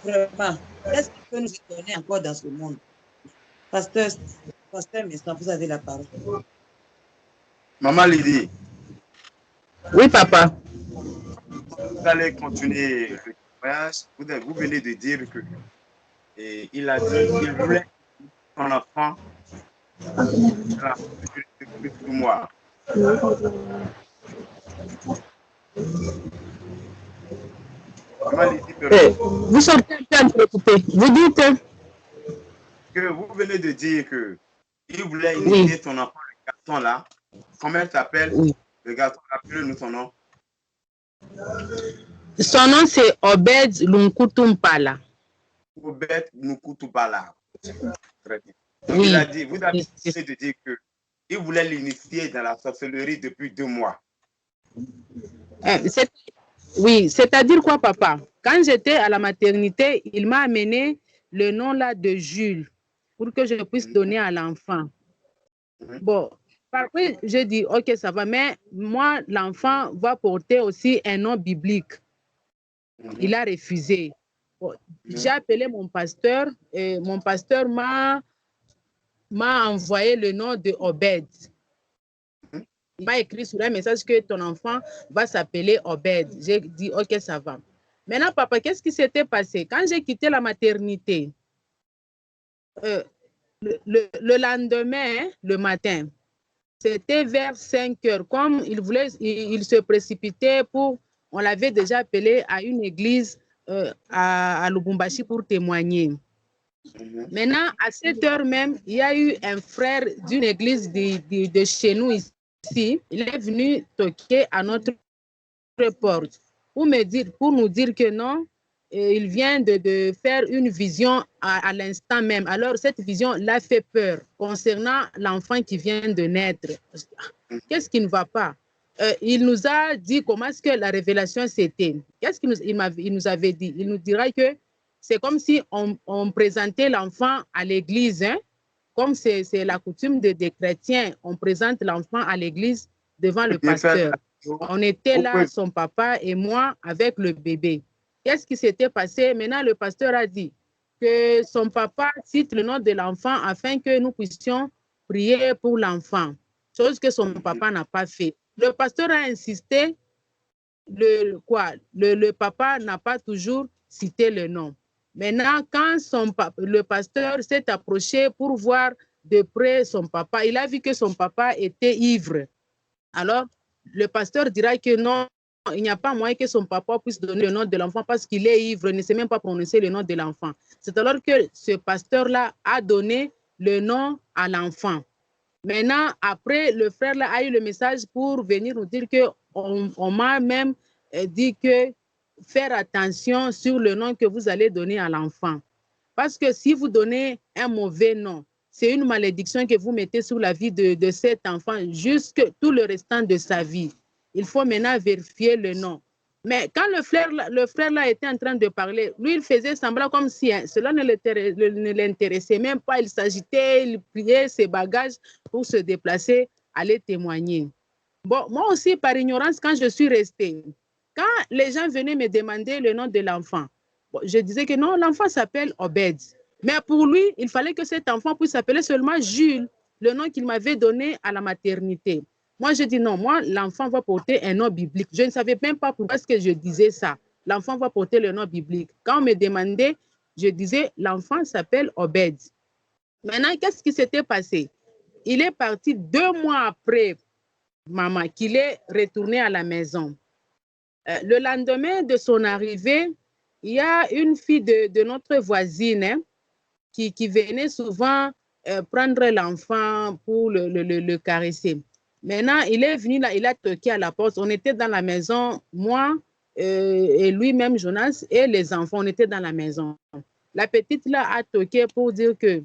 Vraiment, qu'est-ce qu'il peut nous donner encore dans ce monde? Pasteur, Mestan, vous avez la parole. Maman Lydie. Oui, papa. Vous allez continuer le voyage. Vous venez de dire que il a dit qu'il voulait son enfant depuis 2 mois. Maman Lydie, vous sortez un peu préoccupé. Vous dites que vous venez de dire que il voulait initier son enfant, le garçon là. Comment il s'appelle? Le garçon, appelez-nous son nom. Son nom c'est Obed Lunkutumpala. Obed Lunkutumpala. Très bien. Oui. Il a dit, vous avez essayé de dire que il voulait l'initier dans la sorcellerie depuis 2 mois. Oui, c'est-à-dire quoi, papa? Quand j'étais à la maternité, il m'a amené le nom là de Jules pour que je puisse donner à l'enfant. Bon, parfois, je dis, ok, ça va, mais moi, l'enfant va porter aussi un nom biblique. Il a refusé. Bon, j'ai appelé mon pasteur et mon pasteur m'a envoyé le nom de Obed. Il m'a écrit sur un message que ton enfant va s'appeler Obed. J'ai dit, ok, ça va. Maintenant, papa, qu'est-ce qui s'était passé? Quand j'ai quitté la maternité, le lendemain, le matin, c'était vers 5 heures. Comme il se précipitait pour, on l'avait déjà appelé à une église à Lubumbashi pour témoigner. Maintenant, à 7 heures même, il y a eu un frère d'une église de chez nous ici. Il est venu toquer à notre porte pour nous dire que non, il vient de faire une vision à l'instant même. Alors, cette vision l'a fait peur concernant l'enfant qui vient de naître. Qu'est-ce qui ne va pas? Il nous a dit comment est-ce que la révélation c'était. Qu'est-ce qu'il nous avait dit? Il nous dira que c'est comme si on présentait l'enfant à l'église, hein? Comme c'est la coutume des chrétiens, on présente l'enfant à l'église devant le pasteur. On était là, son papa et moi, avec le bébé. Qu'est-ce qui s'était passé? Maintenant, le pasteur a dit que son papa cite le nom de l'enfant afin que nous puissions prier pour l'enfant, chose que son papa n'a pas fait. Le pasteur a insisté, le papa n'a pas toujours cité le nom. Maintenant, quand le pasteur s'est approché pour voir de près son papa, il a vu que son papa était ivre. Alors, le pasteur dira que non, il n'y a pas moyen que son papa puisse donner le nom de l'enfant parce qu'il est ivre, il ne sait même pas prononcer le nom de l'enfant. C'est alors que ce pasteur-là a donné le nom à l'enfant. Maintenant, après, le frère là a eu le message pour venir nous dire qu'on m'a même dit que faire attention sur le nom que vous allez donner à l'enfant. Parce que si vous donnez un mauvais nom, c'est une malédiction que vous mettez sur la vie de cet enfant jusque tout le restant de sa vie. Il faut maintenant vérifier le nom. Mais quand le frère là était en train de parler, lui, il faisait semblant comme si cela ne l'intéressait même pas. Il s'agitait, il pliait ses bagages pour se déplacer, aller témoigner. Bon, moi aussi, par ignorance, quand je suis restée, quand les gens venaient me demander le nom de l'enfant, je disais que non, l'enfant s'appelle Obed. Mais pour lui, il fallait que cet enfant puisse s'appeler seulement Jules, le nom qu'il m'avait donné à la maternité. Moi, je dis non, moi, l'enfant va porter un nom biblique. Je ne savais même pas pourquoi est-ce que je disais ça. L'enfant va porter le nom biblique. Quand on me demandait, je disais, l'enfant s'appelle Obed. Maintenant, qu'est-ce qui s'était passé? Il est parti 2 mois après, maman, qu'il est retourné à la maison. Le lendemain de son arrivée, il y a une fille de notre voisine hein, qui venait souvent prendre l'enfant pour le caresser. Maintenant, il est venu là, il a toqué à la porte. On était dans la maison, moi et lui-même, Jonas, et les enfants, on était dans la maison. La petite là a toqué pour dire que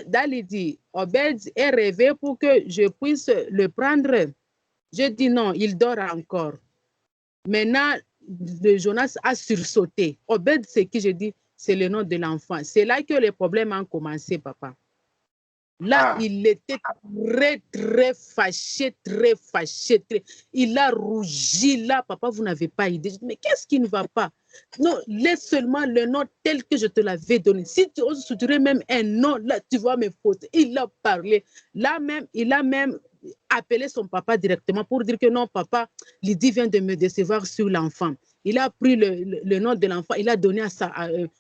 Dalidi, Obed est rêvé pour que je puisse le prendre. Je dis non, il dort encore. Maintenant, Jonas a sursauté. Obed, c'est qui je dis, c'est le nom de l'enfant. C'est là que les problèmes ont commencé, papa. Là, il était très, très fâché, très fâché. Il a rougi. Là, papa, vous n'avez pas idée. Mais qu'est-ce qui ne va pas? Non, laisse seulement le nom tel que je te l'avais donné. Si tu oses soutirer même un nom, là, tu vas me fautes. Il a parlé. Là même, il a même appelé son papa directement pour dire que non, papa, Lydie vient de me décevoir sur l'enfant. Il a pris le nom de l'enfant, il a donné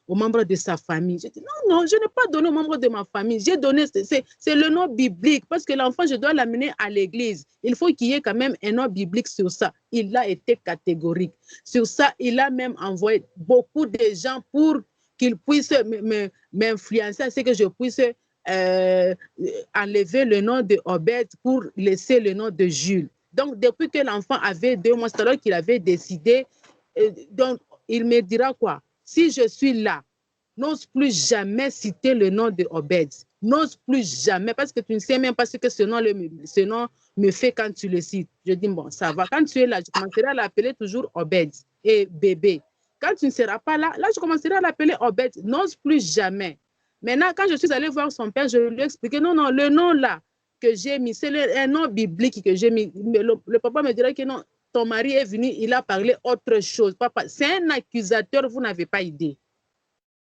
aux membres de sa famille. J'ai dit, non, non, je n'ai pas donné aux membres de ma famille. J'ai donné, c'est le nom biblique, parce que l'enfant, je dois l'amener à l'église. Il faut qu'il y ait quand même un nom biblique sur ça. Il a été catégorique. Sur ça, il a même envoyé beaucoup de gens pour qu'ils puissent m'influencer, c'est que je puisse enlever le nom de Obed pour laisser le nom de Jules. Donc, depuis que l'enfant avait 2 mois, c'est alors qu'il avait décidé. Donc, il me dira quoi? Si je suis là, n'ose plus jamais citer le nom de Obed. N'ose plus jamais, parce que tu ne sais même pas ce que ce nom me fait quand tu le cites. Je dis, bon, ça va. Quand tu es là, je commencerai à l'appeler toujours Obed et bébé. Quand tu ne seras pas là, là, je commencerai à l'appeler Obed. N'ose plus jamais. Maintenant, quand je suis allée voir son père, je lui ai expliqué, non, non, le nom là que j'ai mis, c'est un nom biblique que j'ai mis. Le papa me dirait que non, ton mari est venu, il a parlé autre chose. Papa, c'est un accusateur, vous n'avez pas idée.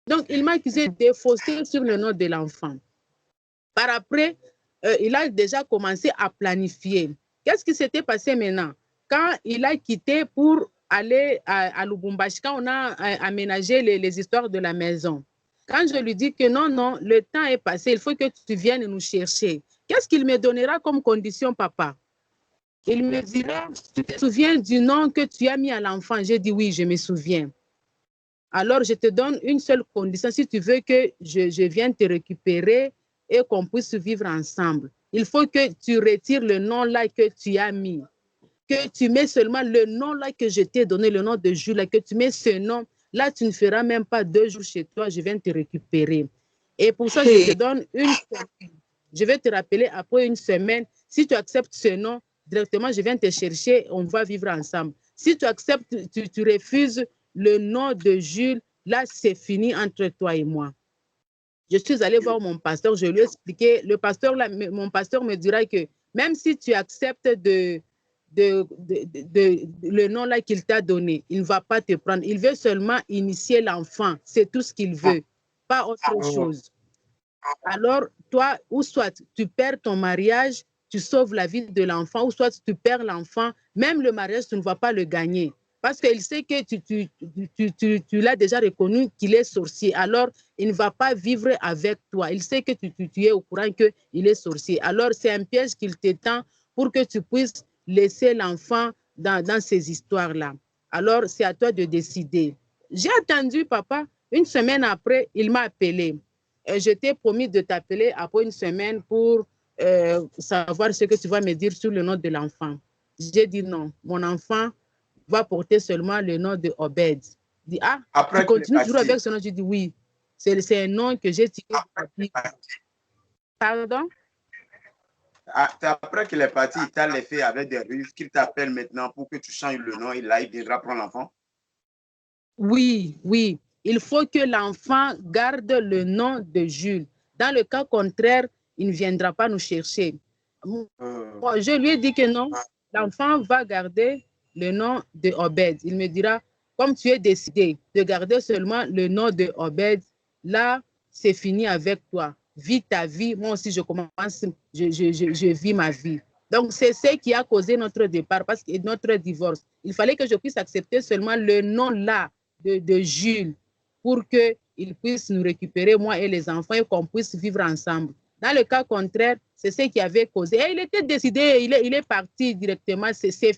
Donc, il m'a accusé de fausseté sur le nom de l'enfant. Par après, il a déjà commencé à planifier. Qu'est-ce qui s'était passé maintenant? Quand il a quitté pour aller à Lubumbashi, quand on a aménagé les histoires de la maison, quand je lui dis que non, non, le temps est passé, il faut que tu viennes nous chercher. Qu'est-ce qu'il me donnera comme condition, papa? Il me dira, tu te souviens du nom que tu as mis à l'enfant? J'ai dit oui, je me souviens. Alors, je te donne une seule condition. Si tu veux que je vienne te récupérer et qu'on puisse vivre ensemble, il faut que tu retires le nom là que tu as mis. Que tu mets seulement le nom là que je t'ai donné, le nom de Jules, que tu mets ce nom. Là, tu ne feras même pas 2 jours chez toi, je viens te récupérer. Et pour ça, je te donne une semaine. Je vais te rappeler après une semaine. Si tu acceptes ce nom, directement, je viens te chercher, on va vivre ensemble. Si tu acceptes, tu refuses le nom de Jules, là, c'est fini entre toi et moi. Je suis allée voir mon pasteur, je lui ai expliqué. Le pasteur, là, mon pasteur me dira que même si tu acceptes le nom là qu'il t'a donné, il ne va pas te prendre. Il veut seulement initier l'enfant. C'est tout ce qu'il veut, pas autre chose. Alors, toi, ou soit tu perds ton mariage, tu sauves la vie de l'enfant, ou soit tu perds l'enfant, même le mariage, tu ne vas pas le gagner. Parce qu'il sait que tu l'as déjà reconnu qu'il est sorcier. Alors, il ne va pas vivre avec toi. Il sait que tu es au courant qu'il est sorcier. Alors, c'est un piège qu'il t'étend pour que tu puisses laisser l'enfant dans ces histoires-là. Alors, c'est à toi de décider. J'ai attendu, papa. Une semaine après, il m'a appelé. Je t'ai promis de t'appeler après une semaine pour savoir ce que tu vas me dire sur le nom de l'enfant. J'ai dit non. Mon enfant va porter seulement le nom de Obed. Il dit, ah, après tu continues toujours avec ce nom? Je dis oui. C'est un nom que j'ai tiré. Pardon? Après qu'il est parti, il t'a laissé avec des ruses qu'il t'appelle maintenant pour que tu changes le nom et là, il viendra prendre l'enfant? Oui, oui. Il faut que l'enfant garde le nom de Jules. Dans le cas contraire, il ne viendra pas nous chercher. Je lui ai dit que non, l'enfant va garder le nom de Obed. Il me dira, comme tu es décidé de garder seulement le nom de Obed, là, c'est fini avec toi. Vis ta vie. Moi aussi, je commence, je vis ma vie. Donc, c'est ce qui a causé notre départ, parce que notre divorce. Il fallait que je puisse accepter seulement le nom là de Jules pour qu'il puisse nous récupérer, moi et les enfants, et qu'on puisse vivre ensemble. Dans le cas contraire, c'est ce qui avait causé. Et il était décidé, il est parti directement. C'était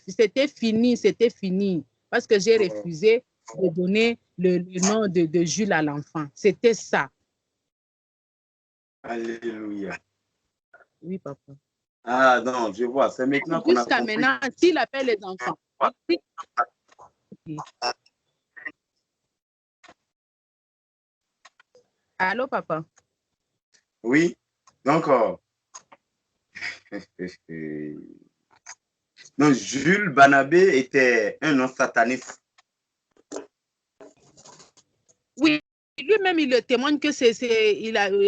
fini, parce que j'ai refusé de donner le nom de Jules à l'enfant. C'était ça. Alléluia. Oui, papa. Ah non, je vois. C'est maintenant qu'on a jusqu'à maintenant, s'il appelle les enfants. Okay. Allô, papa? Oui. Donc, donc, Jules Banabé était un non sataniste. Oui, lui-même, il le témoigne que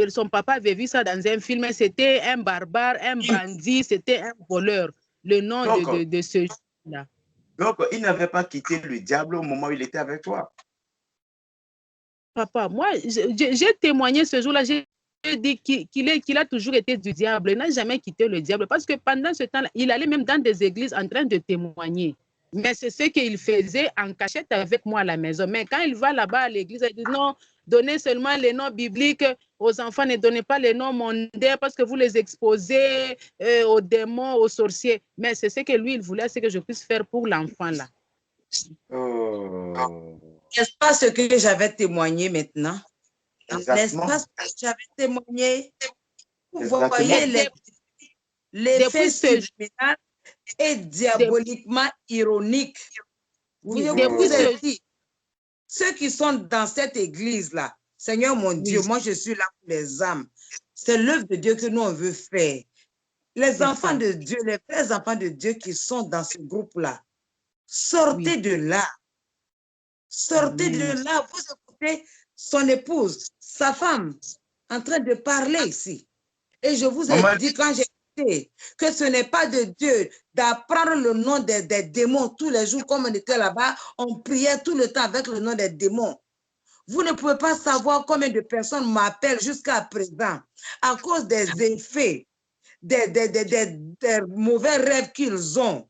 son papa avait vu ça dans un film. C'était un barbare, un bandit, c'était un voleur. Le nom de ce là. Donc, il n'avait pas quitté le diable au moment où il était avec toi. Papa, moi, j'ai témoigné ce jour-là. J'ai dit qu'il a toujours été du diable. Il n'a jamais quitté le diable. Parce que pendant ce temps-là, il allait même dans des églises en train de témoigner. Mais c'est ce qu'il faisait en cachette avec moi à la maison. Mais quand il va là-bas à l'église, il dit non, donnez seulement les noms bibliques aux enfants, ne donnez pas les noms mondains parce que vous les exposez aux démons, aux sorciers. Mais c'est ce que lui, il voulait, c'est que je puisse faire pour l'enfant là. N'est-ce pas ce que j'avais témoigné maintenant? N'est-ce pas ce que j'avais témoigné? Vous voyez l'effet subliminal est diaboliquement ironique. Oui, vous ai dit, ceux qui sont dans cette église-là, Seigneur mon Dieu, moi je suis là pour les âmes. C'est l'œuvre de Dieu que nous on veut faire. Les enfants de Dieu, les vrais enfants de Dieu qui sont dans ce groupe-là, sortez de là. Sortez de là. Vous écoutez son épouse, sa femme, en train de parler ici. Et je vous ai dit quand j'ai dit que ce n'est pas de Dieu d'apprendre le nom des démons tous les jours comme on était là-bas, on priait tout le temps avec le nom des démons. Vous ne pouvez pas savoir combien de personnes m'appellent jusqu'à présent à cause des effets, des mauvais rêves qu'ils ont,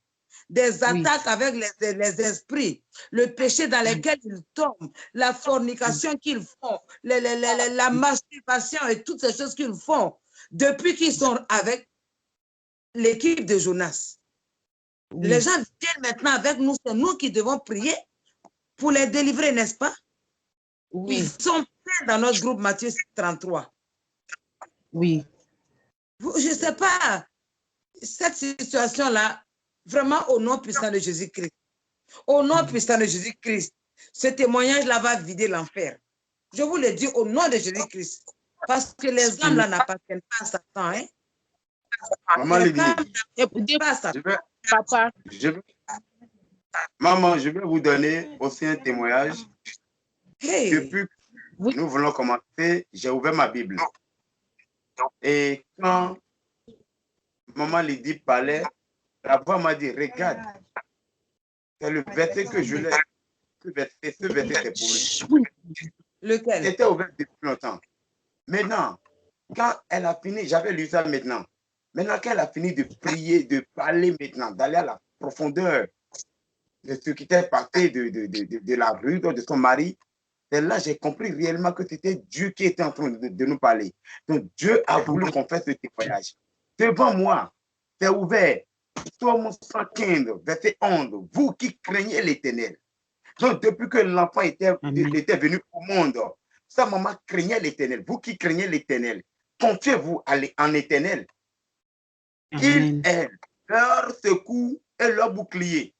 des attaques avec les esprits, le péché dans lequel ils tombent, la fornication qu'ils font, la masturbation et toutes ces choses qu'ils font depuis qu'ils sont avec l'équipe de Jonas. Les gens viennent maintenant avec nous, c'est nous qui devons prier pour les délivrer, n'est-ce pas? Ils sont pleins dans notre groupe Matthieu 33. Oui. Je ne sais pas, cette situation-là, vraiment au nom puissant de Jésus-Christ. Au nom puissant de Jésus-Christ, ce témoignage-là va vider l'enfer. Je vous le dis au nom de Jésus-Christ. Parce que les âmes là n'appartiennent pas à Satan. Hein? Maman Lydie, papa. Maman, je vais vous donner aussi un témoignage. Depuis que nous voulons commencer, j'ai ouvert ma Bible. Et quand Maman Lydie parlait, la voix m'a dit, regarde, c'est le verset que je l'ai. Ce verset, c'est pour lui. Lequel? C'était ouvert depuis longtemps. Maintenant, quand elle a fini, j'avais lu ça maintenant. Maintenant qu'elle a fini de prier, de parler maintenant, d'aller à la profondeur de ce qui était passé de la rue, de son mari, c'est là que j'ai compris réellement que c'était Dieu qui était en train de nous parler. Donc Dieu a voulu qu'on fasse ce témoignage. Devant moi, c'est ouvert. Psaume 115, verset 11. Vous qui craignez l'Éternel. Donc depuis que l'enfant était venu au monde, sa maman craignait l'Éternel. Vous qui craignez l'Éternel, confiez-vous en l'Éternel. Il est leur secours et leur bouclier.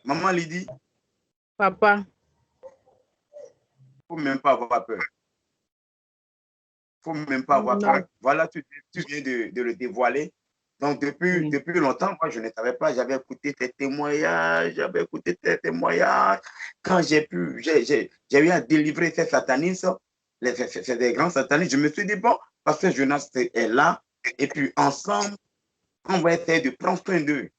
Maman Lydie. Papa. Il ne faut même pas avoir peur. Il ne faut même pas avoir peur. Voilà, tu viens de le dévoiler. Donc, depuis longtemps, moi, je ne savais pas. J'avais écouté tes témoignages. Quand j'ai eu à délivrer ces satanistes, c'est des grands satanistes, je me suis dit, bon, parce que Jonas est là, et puis ensemble, on va essayer de prendre soin d'eux.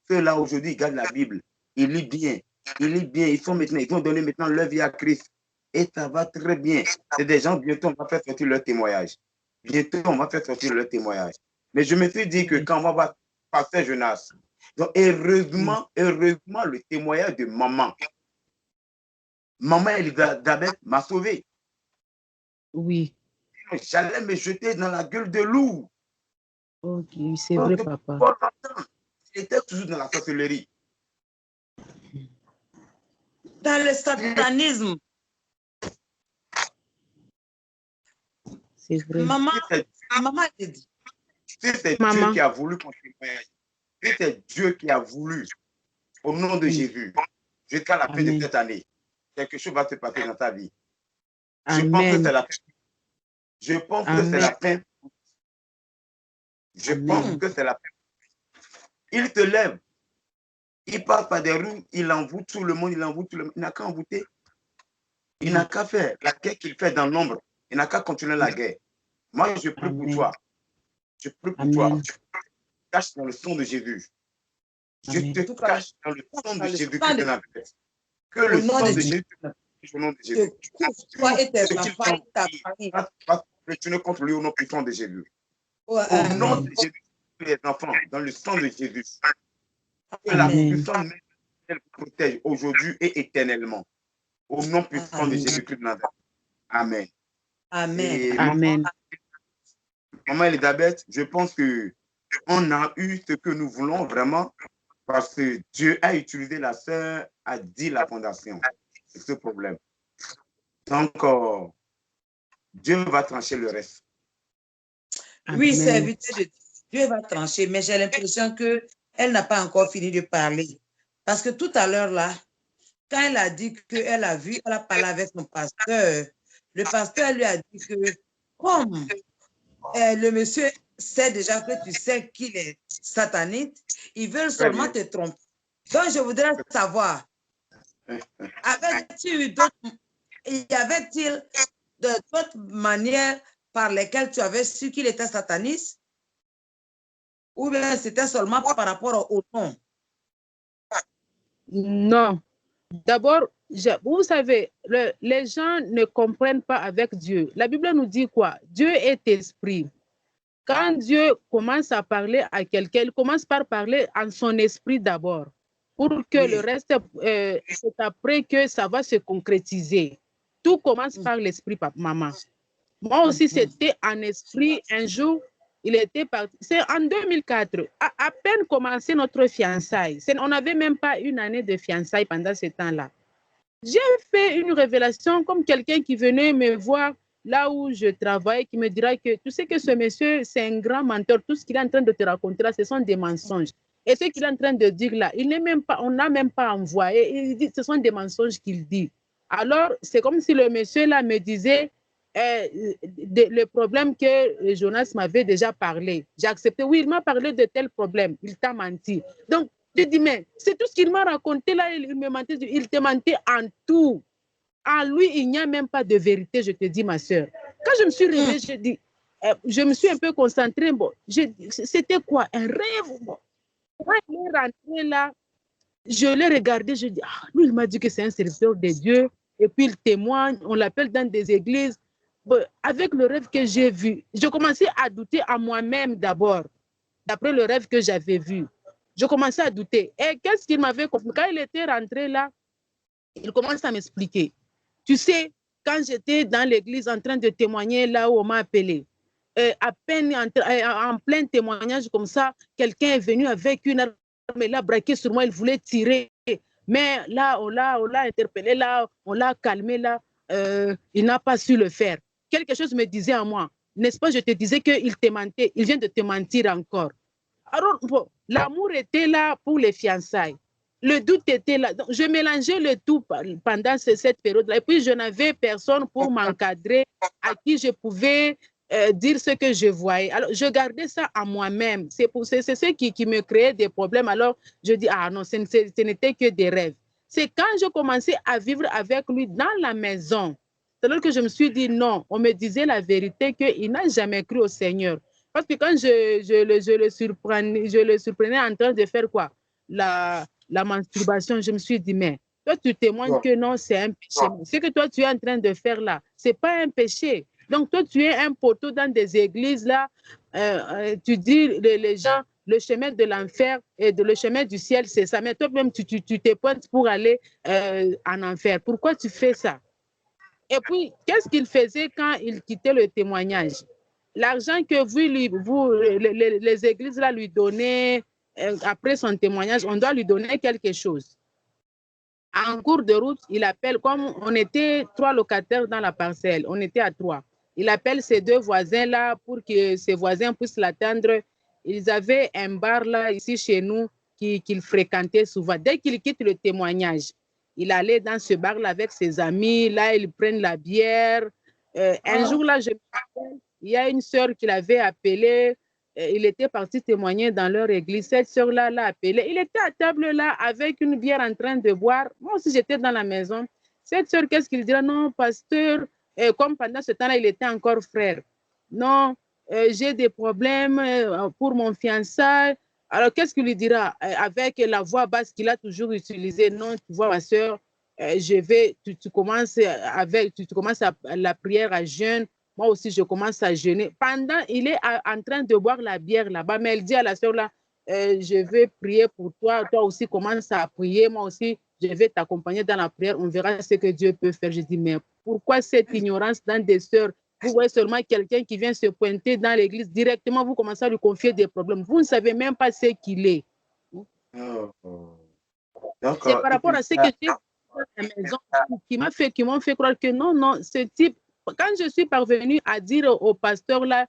Ceux-là, aujourd'hui, ils gardent la Bible. Ils lisent bien. Ils ont donné maintenant leur vie à Christ. Et ça va très bien. C'est des gens, bientôt, on va faire sortir leur témoignage. Mais je me suis dit que quand on va voir Pasteur Jonas, donc heureusement, le témoignage de maman. Maman Elisabeth m'a sauvé. Oui. J'allais me jeter dans la gueule de loup. Ok, c'est vrai, papa. Il était toujours dans la sorcellerie. Dans le satanisme. C'est vrai. Maman te dit. C'est Dieu qui a voulu qu'on témoigne. C'est Dieu qui a voulu, au nom de Jésus, jusqu'à la fin de cette année, quelque chose va se passer dans ta vie. Je pense que c'est la fin. Je pense que c'est la fin. Je pense que c'est la fin. Il te lève. Il passe par des rues, il envoûte tout le monde, il n'a qu'à envoûter. Il n'a qu'à faire la guerre qu'il fait dans l'ombre. Il n'a qu'à continuer la guerre. Moi, je prie pour toi. Je prie pour toi. Je te cache dans le sang de Jésus. Je te cache dans le sang de Jésus-Christ de Nazareth. Que le sang de Jésus te protège au nom de Jésus. Toi et tes enfants et ta famille. Retourner contre lui au nom puissant de Jésus. Oh, au nom de Jésus, les enfants, dans le sang de Jésus. Que la puissance elle protège aujourd'hui et éternellement. Au nom puissant de Jésus-Christ de Nazareth. Amen. Amen. Et Amen. Maman Elisabeth, je pense qu'on a eu ce que nous voulons vraiment parce que Dieu a utilisé la sœur à dire la fondation. C'est ce problème. Donc, Dieu va trancher le reste. Oui, serviteur de Dieu, Dieu va trancher, mais j'ai l'impression qu'elle n'a pas encore fini de parler. Parce que tout à l'heure, là, quand elle a dit qu'elle a vu, elle a parlé avec son pasteur, le pasteur lui a dit que comme le monsieur sait déjà que tu sais qu'il est sataniste, ils veulent seulement te tromper. Donc, je voudrais savoir, y avait-il d'autres manières par lesquelles tu avais su qu'il était sataniste? Ou bien c'était seulement par rapport au nom? Non. D'abord, vous savez, les gens ne comprennent pas avec Dieu. La Bible nous dit quoi? Dieu est esprit. Quand Dieu commence à parler à quelqu'un, il commence par parler en son esprit d'abord, pour que le reste, c'est après que ça va se concrétiser. Tout commence par l'esprit, maman. Moi aussi, c'était en esprit. Un jour, il était parti. C'est en 2004, à peine commencé notre fiançailles. On n'avait même pas une année de fiançailles pendant ce temps-là. J'ai fait une révélation comme quelqu'un qui venait me voir là où je travaille, qui me dira que tu sais que ce monsieur, c'est un grand menteur. Tout ce qu'il est en train de te raconter là, ce sont des mensonges. Et ce qu'il est en train de dire là, on n'a même pas envoyé. Il dit, ce sont des mensonges qu'il dit. Alors, c'est comme si le monsieur là me disait le problème que Jonas m'avait déjà parlé. J'ai accepté. Oui, il m'a parlé de tel problème. Il t'a menti. Donc, je dis, mais c'est tout ce qu'il m'a raconté là. Il me mentait. Il te mentait en tout. En lui, il n'y a même pas de vérité, je te dis, ma soeur. Quand je me suis réveillée, je dis, je me suis un peu concentrée. Bon, c'était quoi? Un rêve? Bon. Quand il est rentré là, je l'ai regardé, je dis, ah, lui, il m'a dit que c'est un serviteur de Dieu. Et puis, il témoigne, on l'appelle dans des églises. Bon, avec le rêve que j'ai vu, je commençais à douter à moi-même d'abord, d'après le rêve que j'avais vu. Je commençais à douter. Et qu'est-ce qu'il m'avait compris? Quand il était rentré là, il commence à m'expliquer. Tu sais, quand j'étais dans l'église en train de témoigner là où on m'a appelé, à peine en plein témoignage comme ça, quelqu'un est venu avec une arme, il a braqué sur moi, il voulait tirer. Mais là, on l'a interpellé, là, on l'a calmé, là, il n'a pas su le faire. Quelque chose me disait à moi, n'est-ce pas, je te disais qu'il te mentait, il vient de te mentir encore. Alors, bon, l'amour était là pour les fiançailles. Le doute était là. Donc, je mélangeais le tout pendant cette période-là. Et puis, je n'avais personne pour m'encadrer, à qui je pouvais dire ce que je voyais. Alors, je gardais ça à moi-même. C'est ce qui me créait des problèmes. Alors, je dis, ah non, ce n'était que des rêves. C'est quand je commençais à vivre avec lui dans la maison, c'est là que je me suis dit, non, on me disait la vérité qu'il n'a jamais cru au Seigneur. Parce que quand je le surprenais en train de faire quoi? La masturbation, je me suis dit, mais toi, tu témoignes que non, c'est un péché. Ce que toi, tu es en train de faire là, ce n'est pas un péché. Donc, toi, tu es un poteau dans des églises là, tu dis les gens, le chemin de l'enfer et le chemin du ciel, c'est ça. Mais toi-même, tu te pointes pour aller en enfer. Pourquoi tu fais ça? Et puis, qu'est-ce qu'il faisait quand il quittait le témoignage? L'argent que les églises là, lui donnaient après son témoignage, on doit lui donner quelque chose. En cours de route, il appelle, comme on était 3 locataires dans la parcelle, on était à 3. Il appelle ses 2 voisins là pour que ses voisins puissent l'attendre. Ils avaient un bar là, ici chez nous, qu'il fréquentait souvent. Dès qu'il quitte le témoignage, il allait dans ce bar là avec ses amis. Là, ils prennent la bière. Un jour là, je me rappelle, il y a une sœur qui l'avait appelé. il était parti témoigner dans leur église. Cette sœur-là l'a appelé. Il était à table là avec une bière en train de boire. Moi aussi, j'étais dans la maison. Cette sœur, qu'est-ce qu'il dira? Non, pasteur, comme pendant ce temps-là, il était encore frère. Non, j'ai des problèmes pour mon fiançailles. Alors, qu'est-ce qu'il lui dira avec la voix basse qu'il a toujours utilisée? Non, tu vois, ma sœur, tu commences la prière à jeûne. Moi aussi, je commence à jeûner. Pendant, il est en train de boire la bière là-bas, mais elle dit à la sœur là, je vais prier pour toi. Toi aussi, commence à prier. Moi aussi, je vais t'accompagner dans la prière. On verra ce que Dieu peut faire. Je dis, mais pourquoi cette ignorance dans des sœurs? Vous voyez seulement quelqu'un qui vient se pointer dans l'église, directement, vous commencez à lui confier des problèmes. Vous ne savez même pas ce qu'il est. C'est par rapport à ce que j'ai à la maison qui m'ont fait croire que non, non, ce type, quand je suis parvenue à dire au pasteur là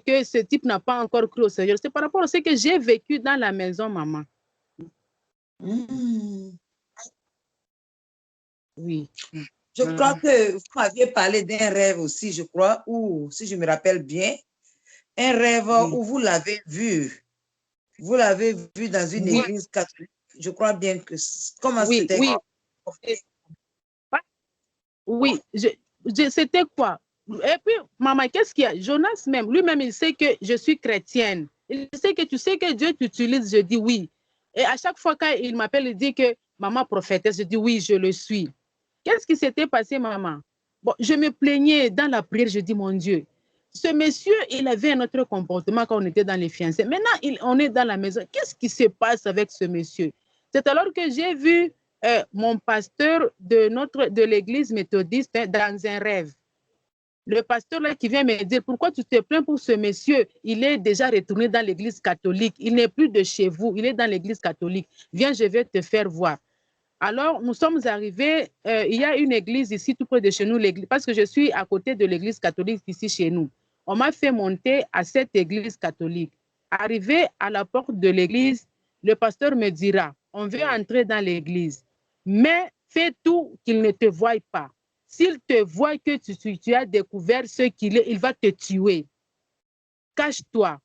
que ce type n'a pas encore cru au Seigneur, c'est par rapport à ce que j'ai vécu dans la maison, maman. Oui. Je crois que vous m'aviez parlé d'un rêve aussi, je crois, ou si je me rappelle bien, un rêve où vous l'avez vu. Vous l'avez vu dans une église catholique. Je crois bien que comment c'était? Oui, c'était quoi? Et puis, maman, qu'est-ce qu'il y a? Jonas même, lui-même, il sait que je suis chrétienne. Il sait que tu sais que Dieu t'utilise, je dis oui. Et à chaque fois quand il m'appelle, il dit que maman prophétesse, je dis oui, je le suis. Qu'est-ce qui s'était passé, maman? Bon, je me plaignais dans la prière, je dis, mon Dieu, ce monsieur, il avait un autre comportement quand on était dans les fiançailles. Maintenant, on est dans la maison. Qu'est-ce qui se passe avec ce monsieur? C'est alors que j'ai vu mon pasteur de l'église méthodiste dans un rêve. Le pasteur là qui vient me dire, pourquoi tu te plains pour ce monsieur? Il est déjà retourné dans l'église catholique. Il n'est plus de chez vous. Il est dans l'église catholique. Viens, je vais te faire voir. Alors, nous sommes arrivés, il y a une église ici tout près de chez nous, parce que je suis à côté de l'église catholique ici chez nous. On m'a fait monter à cette église catholique. Arrivé à la porte de l'église, le pasteur me dira, on veut entrer dans l'église, mais fais tout qu'il ne te voie pas. S'il te voit que tu as découvert ce qu'il est, il va te tuer. Cache-toi.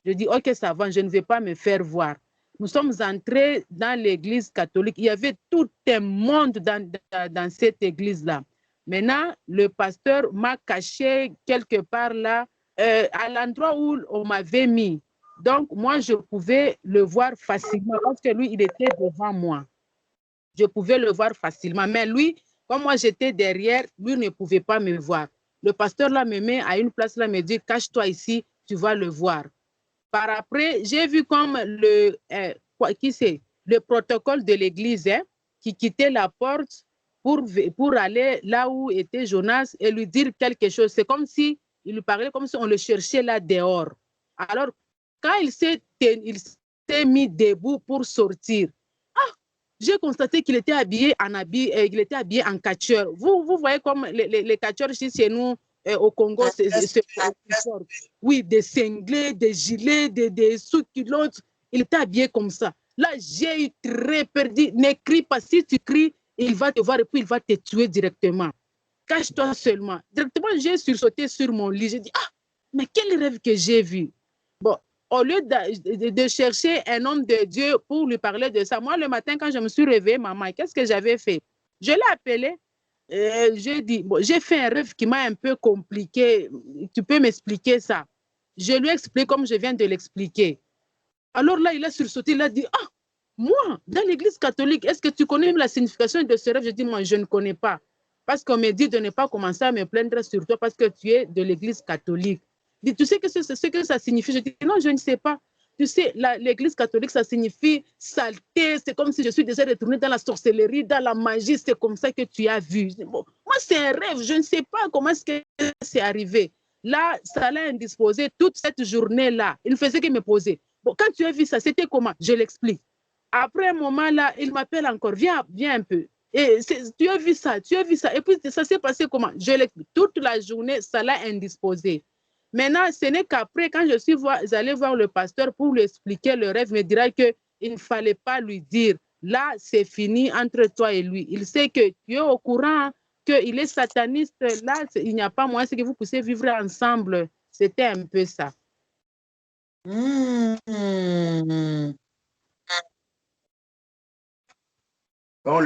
Je dis, ok, ça va, je ne vais pas me faire voir. Nous sommes entrés dans l'église catholique. Il y avait tout un monde dans cette église-là. Maintenant, le pasteur m'a caché quelque part là, à l'endroit où on m'avait mis. Donc, moi, je pouvais le voir facilement parce que lui, il était devant moi. Je pouvais le voir facilement. Mais lui, comme moi, j'étais derrière, lui ne pouvait pas me voir. Le pasteur là me met à une place là, me dit, cache-toi ici, tu vas le voir. Par après, j'ai vu comme le protocole de l'église qui quittait la porte pour aller là où était Jonas et lui dire quelque chose. C'est comme si il lui parlait comme si on le cherchait là dehors. Alors, quand il s'est mis debout pour sortir, j'ai constaté qu'il était habillé en catcheur. Vous voyez comme les catcheurs chez nous au Congo, oui, des cinglés, des gilets, des sous-culottes. Il était habillé comme ça. Là, j'ai eu très perdu. Ne crie pas. Si tu cries, il va te voir et puis il va te tuer directement. Cache-toi seulement. Directement, j'ai sursauté sur mon lit. J'ai dit, ah, mais quel rêve que j'ai vu. Bon, au lieu de chercher un homme de Dieu pour lui parler de ça, moi, le matin, quand je me suis réveillée, maman, qu'est-ce que j'avais fait? Je l'ai appelé. J'ai dit, bon, j'ai fait un rêve qui m'a un peu compliqué. Tu peux m'expliquer ça? Je lui ai expliqué comme je viens de l'expliquer. Alors là, il a sursauté, il a dit, ah, moi, dans l'église catholique, est-ce que tu connais la signification de ce rêve? Je dis, moi, je ne connais pas. Parce qu'on me dit de ne pas commencer à me plaindre sur toi parce que tu es de l'église catholique. Dis, tu sais ce que ça signifie? Je dis, non, je ne sais pas. Tu sais, l'église catholique, ça signifie saleté. C'est comme si je suis déjà retournée dans la sorcellerie, dans la magie. C'est comme ça que tu as vu. Bon, moi, c'est un rêve. Je ne sais pas comment est-ce que c'est arrivé. Là, ça l'a indisposé toute cette journée-là. Il ne faisait que me poser. Bon, quand tu as vu ça, c'était comment? Je l'explique. Après un moment, là, il m'appelle encore. Viens un peu. Et tu as vu ça, tu as vu ça. Et puis, ça s'est passé comment? Je l'explique. Toute la journée, ça l'a indisposé. Maintenant, ce n'est qu'après, quand je suis allée voir le pasteur pour lui expliquer le rêve, il me dira qu'il ne fallait pas lui dire. Là, c'est fini entre toi et lui. Il sait que tu es au courant, qu'il est sataniste. Là, il n'y a pas moyen que vous puissiez vivre ensemble. C'était un peu ça. Hmm. Donc,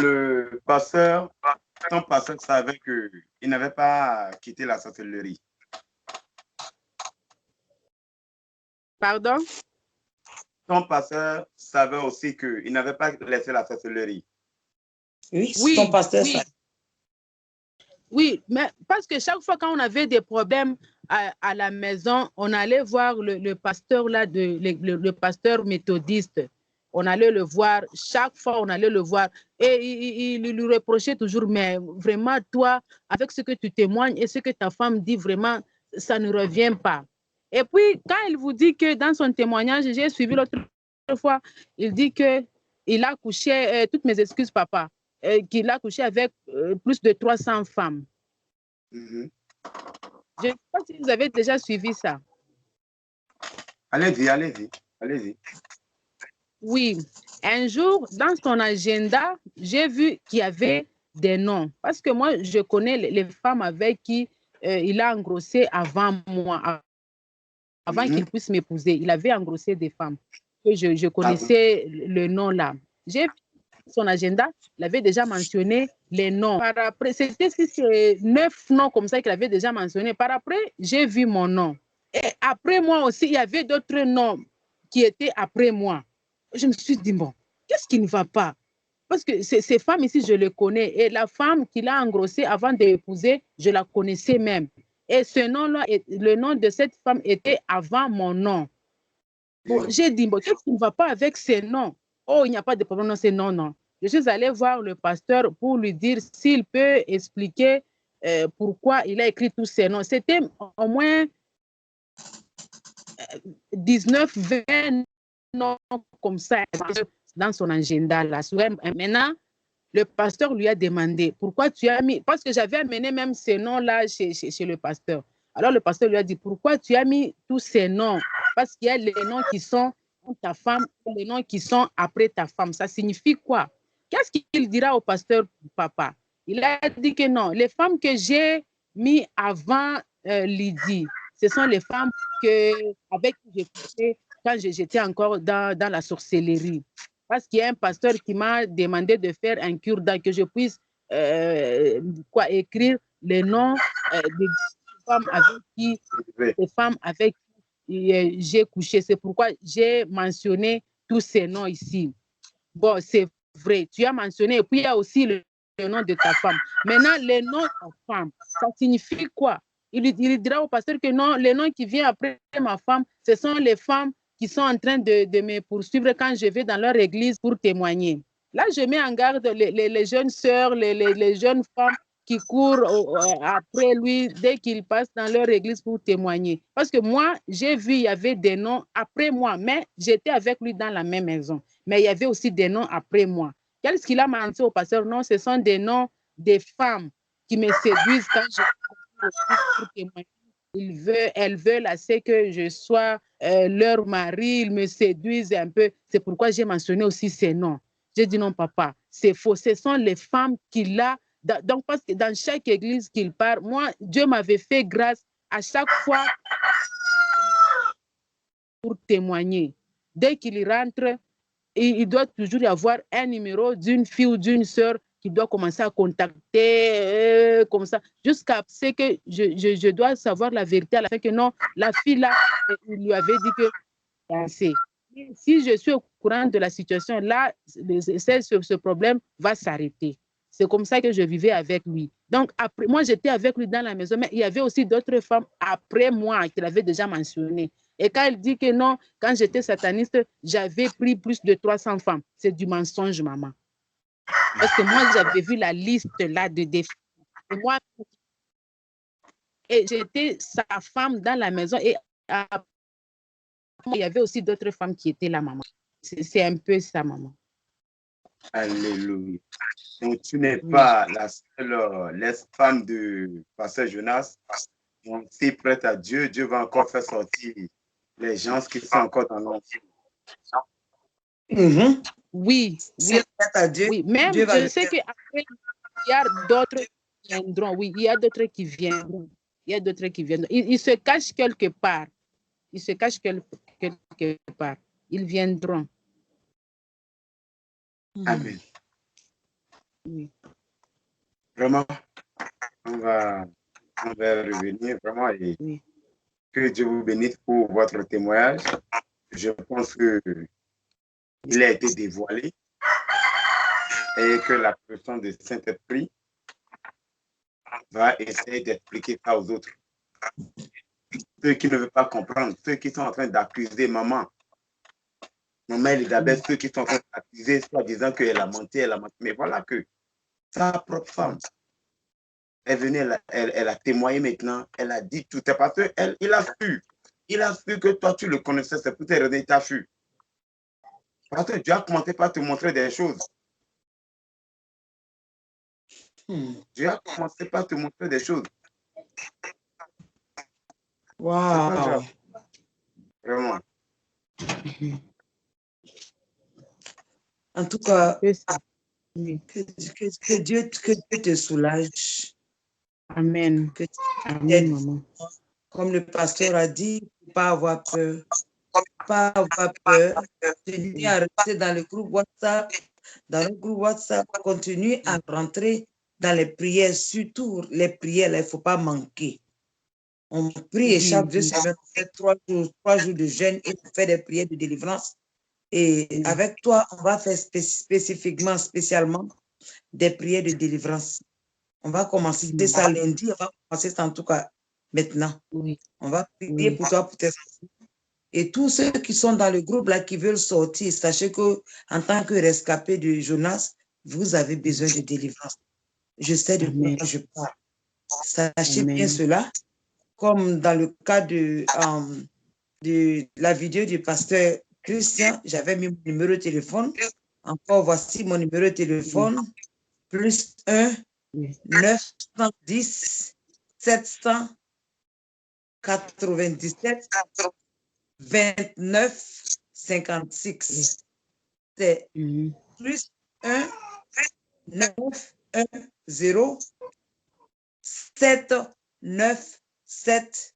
son pasteur savait qu'il n'avait pas quitté la sorcellerie. Pardon? Son pasteur savait aussi qu'il n'avait pas laissé la sorcellerie. Oui, Oui, son pasteur, oui. ça. Oui, mais parce que chaque fois quand on avait des problèmes à la maison, on allait voir le pasteur là, le pasteur méthodiste. On allait le voir, chaque fois on allait le voir. Et il lui reprochait toujours, mais vraiment, toi, avec ce que tu témoignes et ce que ta femme dit, vraiment, ça ne revient pas. Et puis, quand il vous dit que dans son témoignage, j'ai suivi l'autre fois, il dit qu'il a couché, toutes mes excuses, papa, qu'il a couché avec plus de 300 femmes. Mm-hmm. Je ne sais pas si vous avez déjà suivi ça. Allez-y, allez-y, allez-y. Oui, un jour, dans son agenda, j'ai vu qu'il y avait des noms. Parce que moi, je connais les femmes avec qui il a engrossé avant moi, avant qu'il puisse m'épouser. Il avait engrossé des femmes. Que je connaissais le nom là. J'ai vu son agenda, il avait déjà mentionné les noms. Par après, c'était 9 noms comme ça qu'il avait déjà mentionné. Par après, j'ai vu mon nom. Et après moi aussi, il y avait d'autres noms qui étaient après moi. Je me suis dit, bon, qu'est-ce qui ne va pas? Parce que ces femmes ici, je les connais. Et la femme qu'il a engrossée avant d'épouser, je la connaissais même. Et ce nom-là, le nom de cette femme était avant mon nom. Bon, j'ai dit, bon, qu'est-ce qui ne va pas avec ces noms? Oh, il n'y a pas de problème, non, c'est non, non. Je suis allée voir le pasteur pour lui dire s'il peut expliquer pourquoi il a écrit tous ces noms. C'était au moins 19, 20 noms comme ça dans son agenda. Là. Maintenant, le pasteur lui a demandé pourquoi tu as mis, parce que j'avais amené même ces noms-là chez le pasteur. Alors le pasteur lui a dit pourquoi tu as mis tous ces noms? Parce qu'il y a les noms qui sont ta femme et les noms qui sont après ta femme. Ça signifie quoi? Qu'est-ce qu'il dira au pasteur papa? Il a dit que non, les femmes que j'ai mis avant Lydie, ce sont les femmes avec qui j'ai couché quand j'étais encore dans la sorcellerie. Parce qu'il y a un pasteur qui m'a demandé de faire un cure-dent, que je puisse écrire les noms des femmes avec qui, des femmes avec qui j'ai couché. C'est pourquoi j'ai mentionné tous ces noms ici. Bon, c'est vrai, tu as mentionné, et puis il y a aussi le nom de ta femme. Maintenant, les noms de ta femme, ça signifie quoi? Il dira au pasteur que non, les noms qui viennent après ma femme, ce sont les femmes qui sont en train de me poursuivre quand je vais dans leur église pour témoigner. Là, je mets en garde les jeunes sœurs, les jeunes femmes qui courent après lui dès qu'ils passent dans leur église pour témoigner. Parce que moi, j'ai vu, il y avait des noms après moi, mais j'étais avec lui dans la même maison. Mais il y avait aussi des noms après moi. Qu'est-ce qu'il a menti au pasteur? Non, ce sont des noms des femmes qui me séduisent quand je pour témoigner. Elles veulent assez que je sois leur mari, ils me séduisent un peu. C'est pourquoi j'ai mentionné aussi ces noms. J'ai dit non, papa, c'est faux. Ce sont les femmes qu'il a. Donc, parce que dans chaque église qu'il part, moi, Dieu m'avait fait grâce à chaque fois pour témoigner. Dès qu'il rentre, il doit toujours y avoir un numéro d'une fille ou d'une sœur qui doit commencer à contacter comme ça, jusqu'à ce que je dois savoir la vérité à la fin que non, la fille là, il lui avait dit que c'est. Si je suis au courant de la situation, là, ce problème va s'arrêter. C'est comme ça que je vivais avec lui. Donc, après, moi, j'étais avec lui dans la maison, mais il y avait aussi d'autres femmes après moi qu'il avait déjà mentionné. Et quand il dit que non, quand j'étais sataniste, j'avais pris plus de 300 femmes. C'est du mensonge, maman. Parce que moi, j'avais vu la liste là de défis. Et moi, j'étais sa femme dans la maison. Et il y avait aussi d'autres femmes qui étaient là, maman. C'est un peu ça, maman. Alléluia. Donc, tu n'es pas la seule femme de Pasteur Jonas. Donc, si prête à Dieu, Dieu va encore faire sortir les gens qui sont encore dans l'enfer. Oui, oui, à Dieu, oui. Même Dieu je sais qu'après, il y a d'autres qui viendront. Oui, il y a d'autres qui viendront. Il y a d'autres qui viendront. Il se cache quelque part. Il se cache quelque quelque part. Ils viendront. Amen. Oui. Vraiment, on va revenir vraiment et Oui. que Dieu vous bénisse pour votre témoignage. Je pense que il a été dévoilé et que la personne de Saint-Esprit va essayer d'expliquer ça aux autres. Ceux qui ne veulent pas comprendre, ceux qui sont en train d'accuser maman, Elisabeth, ceux qui sont en train d'accuser, soit disant qu'elle a menti, mais voilà que sa propre femme est venue, elle a témoigné maintenant, elle a dit tout. C'est parce qu'il a su que toi tu le connaissais, c'est pour tes raisons, il t'a su. Parce que Dieu a commencé par te montrer des choses. Dieu a commencé par te montrer des choses. Wow. C'est pas grave. Vraiment. En tout cas, Oui. que Dieu te soulage. Amen. Que Amen, maman. comme le pasteur a dit, pas avoir peur. Pas avoir peur. Continue à rester dans le groupe WhatsApp. Dans le groupe WhatsApp, continue à rentrer dans les prières, surtout les prières, il ne faut pas manquer. On prie et chaque 2 semaines, on fait 3 jours de jeûne et on fait des prières de délivrance. Et avec toi, on va faire spécialement des prières de délivrance. On va commencer ça lundi, on va commencer ça en tout cas maintenant. Oui. On va prier pour toi, pour tes enfants. Et tous ceux qui sont dans le groupe là, qui veulent sortir, sachez que en tant que rescapé de Jonas, vous avez besoin de délivrance. Je sais de quoi je parle. Sachez bien cela. Comme dans le cas de la vidéo du pasteur Christian, j'avais mis mon numéro de téléphone. Encore, voici mon numéro de téléphone. Plus 1 910 797 29 56. C'est plus 1 9 1 0 7 9 7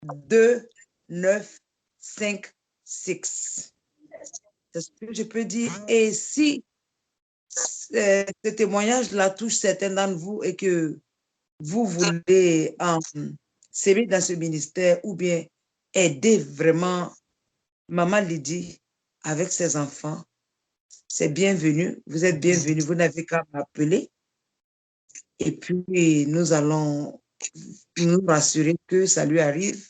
2 9 5 6. C'est ce que je peux dire. Et si ce témoignage-là touche certains d'entre vous et que vous voulez servir dans ce ministère ou bien aider vraiment Maman Lydie avec ses enfants, c'est bienvenu. Vous êtes bienvenus. Vous n'avez qu'à m'appeler. Et puis, nous allons nous rassurer que ça lui arrive.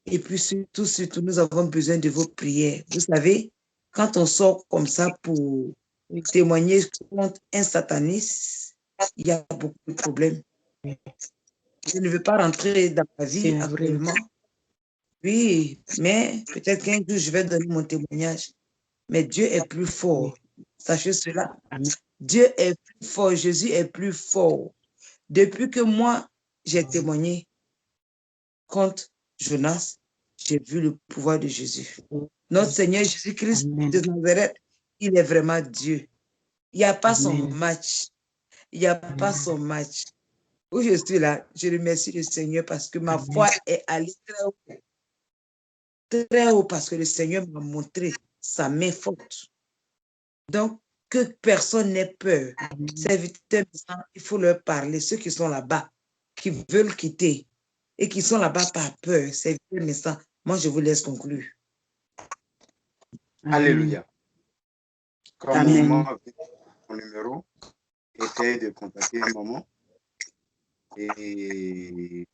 Et puis, surtout, nous avons besoin de vos prières. Vous savez, quand on sort comme ça pour témoigner contre un sataniste, il y a beaucoup de problèmes. Je ne veux pas rentrer dans ma vie actuellement. Oui, mais peut-être qu'un jour, je vais donner mon témoignage. Mais Dieu est plus fort. Sachez cela. Dieu est plus fort. Jésus est plus fort. Depuis que moi, j'ai témoigné contre Jonas, j'ai vu le pouvoir de Jésus. Notre Seigneur Jésus-Christ de Nazareth, il est vraiment Dieu. Il n'y a pas son match. Il n'y a pas son match. Où je suis là, je remercie le Seigneur parce que ma foi est allée très haut. Très haut parce que le Seigneur m'a montré sa main forte. Donc, que personne n'ait peur. Serviteurs, il faut leur parler. Ceux qui sont là-bas, qui veulent quitter et qui sont là-bas par peur, serviteurs, moi, je vous laisse conclure. Alléluia. Comme maman a mon numéro, essayez de contacter maman. Et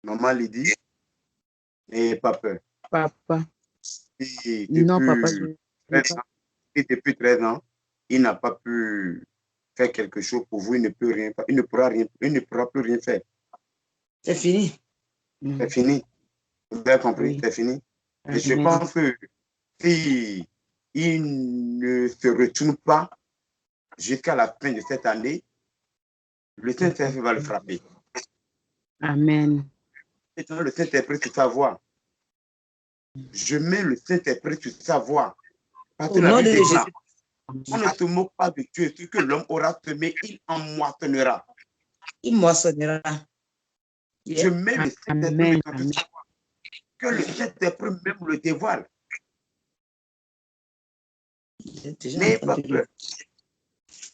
maman Lydie, n'ayez pas peur. Papa. Et Non, papa. Depuis 13 ans, il n'a pas pu faire quelque chose pour vous, il ne peut rien faire, il ne pourra plus rien faire. C'est fini. C'est fini. Vous avez compris, c'est fini. Et je pense que si il ne se retourne pas jusqu'à la fin de cette année, le Saint-Esprit va le frapper. Amen. Maintenant, le Saint-Esprit sur sa voix. Je mets le Saint-Esprit sur sa voix. Parce que la Bible dit, on ne se moque pas de Dieu. Ce que l'homme aura semé, il en moissonnera. Il moissonnera. Je mets le Saint-Esprit sur sa voix. que le Saint-Esprit même le dévoile. N'ayez pas peur.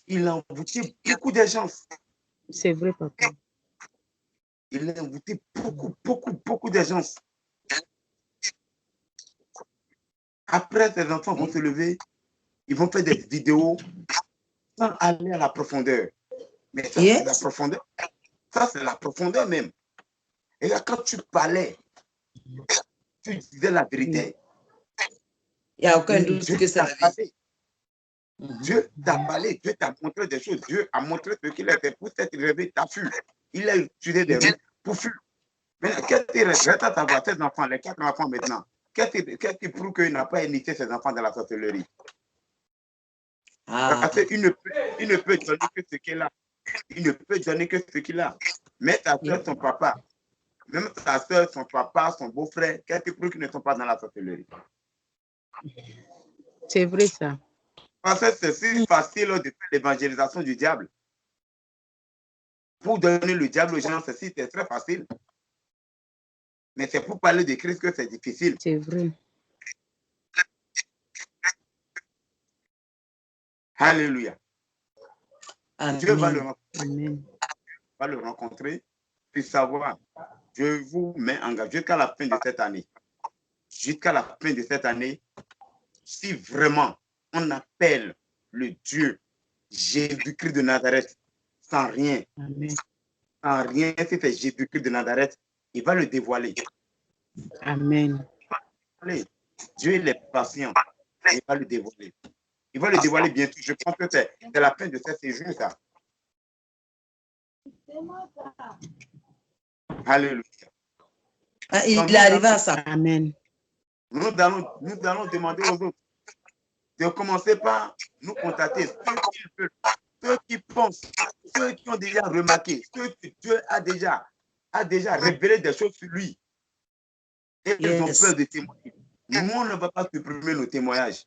Il a envoûté beaucoup de gens. C'est vrai, papa. Il a envoûté beaucoup de gens. Après, ces enfants vont se lever, ils vont faire des vidéos sans aller à la profondeur. Mais ça, c'est la profondeur. Ça, c'est la profondeur même. Et là, quand tu parlais, tu disais la vérité. Il n'y a aucun doute que c'est la vérité. Dieu t'a parlé, Dieu t'a montré des choses. Dieu a montré ce qu'il était pour s'être réveillé, t'as fui. Il a utilisé des mots pour fuir. Maintenant, qu'est-ce qui reste à savoir, ces enfants, les 4 enfants maintenant, qu'est-ce qui prouve qu'il n'a pas initié ses enfants dans la sorcellerie? Parce qu'il ne peut donner que ce qu'il a. Il ne peut donner que ce qu'il a. Mais ta soeur, son papa, même ta soeur, son papa, son beau-frère, qu'est-ce qui prouve qu'ils ne sont pas dans la sorcellerie? C'est vrai ça. Parce que c'est si facile de faire l'évangélisation du diable. Pour donner le diable aux gens, c'est très facile. Mais c'est pour parler de Christ que c'est difficile. C'est vrai. Alléluia. Dieu va le rencontrer. Amen. Va le rencontrer, puis savoir. Je vous mets en garde jusqu'à la fin de cette année. Jusqu'à la fin de cette année, si vraiment on appelle le Dieu Jésus-Christ de Nazareth sans rien, Amen. sans rien, si c'est Jésus-Christ de Nazareth, il va le dévoiler. Amen. Dieu il est patient, il va le dévoiler. Il va le dévoiler bientôt. Je pense que c'est la fin de ce séjour, ça. Alléluia. Il est arrivé à ça. Amen. Nous allons demander aux autres de commencer par nous contacter, ceux qui veulent, ceux qui pensent, ceux qui ont déjà remarqué, ceux que Dieu a déjà révélé des choses sur lui. Et ils ont peur de témoigner. Nous, on ne va pas supprimer nos témoignages.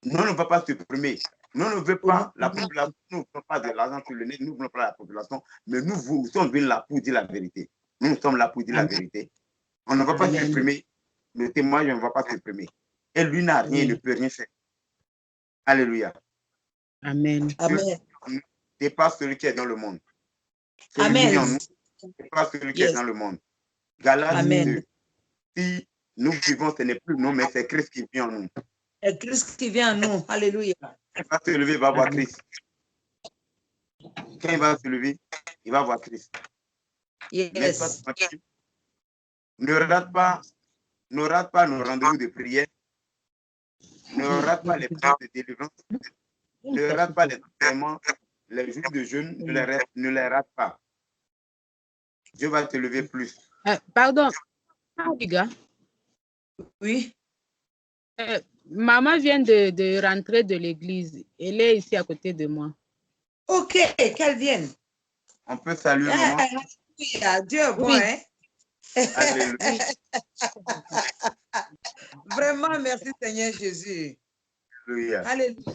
Nous, on ne va pas supprimer. Nous ne voulons pas la population, nous ne voulons pas de l'argent sur le nez, nous ne voulons pas la population, mais nous sommes venus là pour dire la vérité. Nous sommes là pour dire la vérité. On ne va pas supprimer. Le témoignage, on ne va pas supprimer. Et lui n'a rien, il ne peut rien faire. Alléluia. Amen. Amen. Dépasse celui qui est dans le monde. Amen. Celui qui est en nous dépasse celui qui est dans le monde. Galates 2. Si nous vivons, ce n'est plus nous, mais c'est Christ qui vit en nous. C'est Christ qui vient en nous. Alléluia. Il va se lever, il va voir Christ. Quand il va se lever, il va voir Christ. Mais toi, ne rate pas nos rendez-vous de prière. Ne rate pas les prières de délivrance. Ne rate pas les entraînements, les jours de jeûne, ne les rate pas. Dieu va te lever plus. Pardon, les gars. Oui. Maman vient de rentrer de l'église. Elle est ici à côté de moi. Ok, qu'elle vienne. On peut saluer maman. Dieu est bon, hein? Alléluia. Vraiment, merci Seigneur Jésus. Alléluia. Alléluia.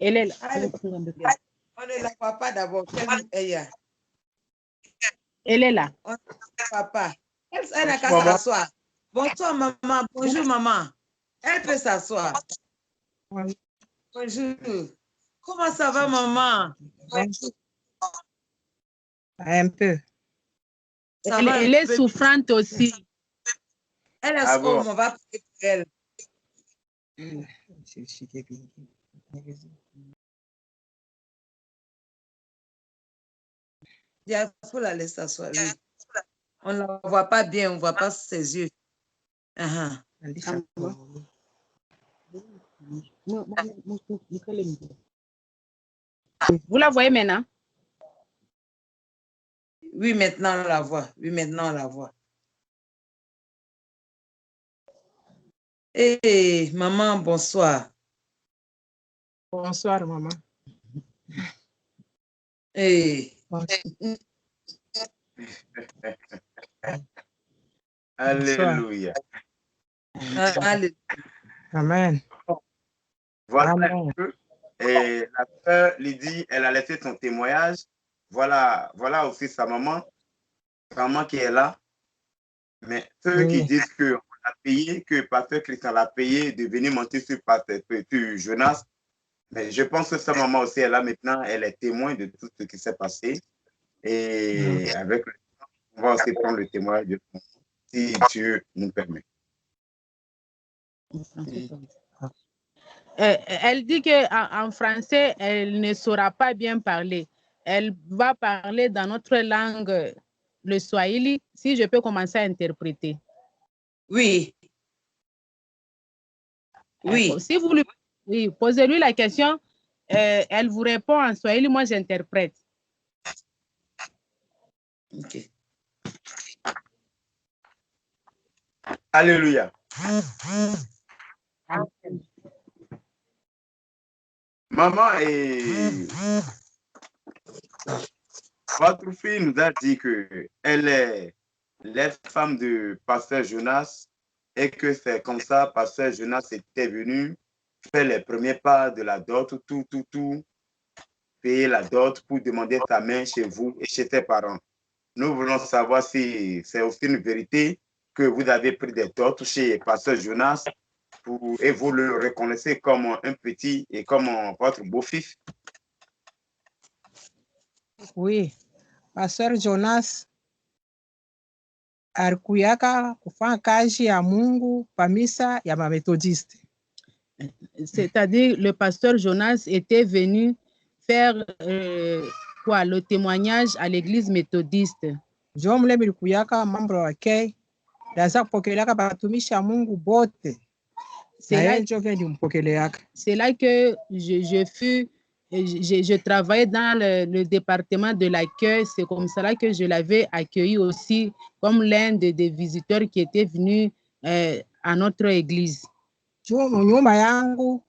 Elle est là. On ne la voit pas d'abord. Elle est là. On ne la voit pas. Elle n'a qu'à s'asseoir. Bonsoir, maman. Bonjour, maman. Elle peut s'asseoir. Bonjour. Comment ça va, maman? Un peu. Elle est souffrante aussi. Elle est souffrante. On va prier pour elle. Il faut la laisser s'asseoir. Oui. On ne la voit pas bien, on ne voit pas ses yeux. Vous la voyez maintenant? Oui, maintenant on la voit. Oui, maintenant on la voit. Hey, maman, bonsoir. Bonsoir, maman. Hey. Alléluia. Alléluia. Amen. Voilà Amen. Et la sœur Lydie, elle a laissé son témoignage. Voilà aussi sa maman qui est là. Mais ceux qui disent qu'on a payé, que Pasteur Christian l'a payé de venir monter sur Jonas, mais je pense que sa maman aussi est là maintenant, elle est témoin de tout ce qui s'est passé. Et avec le temps, on va aussi prendre le témoignage de son, si Dieu nous permet. Elle dit qu'en français, elle ne saura pas bien parler. Elle va parler dans notre langue, le Swahili, si je peux commencer à interpréter. Oui. Oui. Si vous lui posez-lui la question, elle vous répond en Swahili, moi j'interprète. Ok. Alléluia. Maman et votre fille nous a dit qu'elle est l'ex-femme de Pasteur Jonas et que c'est comme ça, Pasteur Jonas était venu faire les premiers pas de la dot, tout, payer la dot pour demander sa main chez vous et chez ses parents. Nous voulons savoir si c'est aussi une vérité que vous avez pris des dots chez Pasteur Jonas et vous le reconnaissez comme un petit et comme votre beau-fils. Oui, Pasteur Jonas alikuyaka kufanya kazi ya Mungu pamisa ya Methodiste. C'est-à-dire, le pasteur Jonas était venu faire le témoignage à l'église méthodiste. Jo mule bilikuyaka mambo wake daza kupokeleaka batumishi ya Mungu bote. C'est là que je travaillais dans le département de l'accueil. C'est comme ça que je l'avais accueilli aussi comme l'un des visiteurs qui était venu à notre église. Nyuma yangu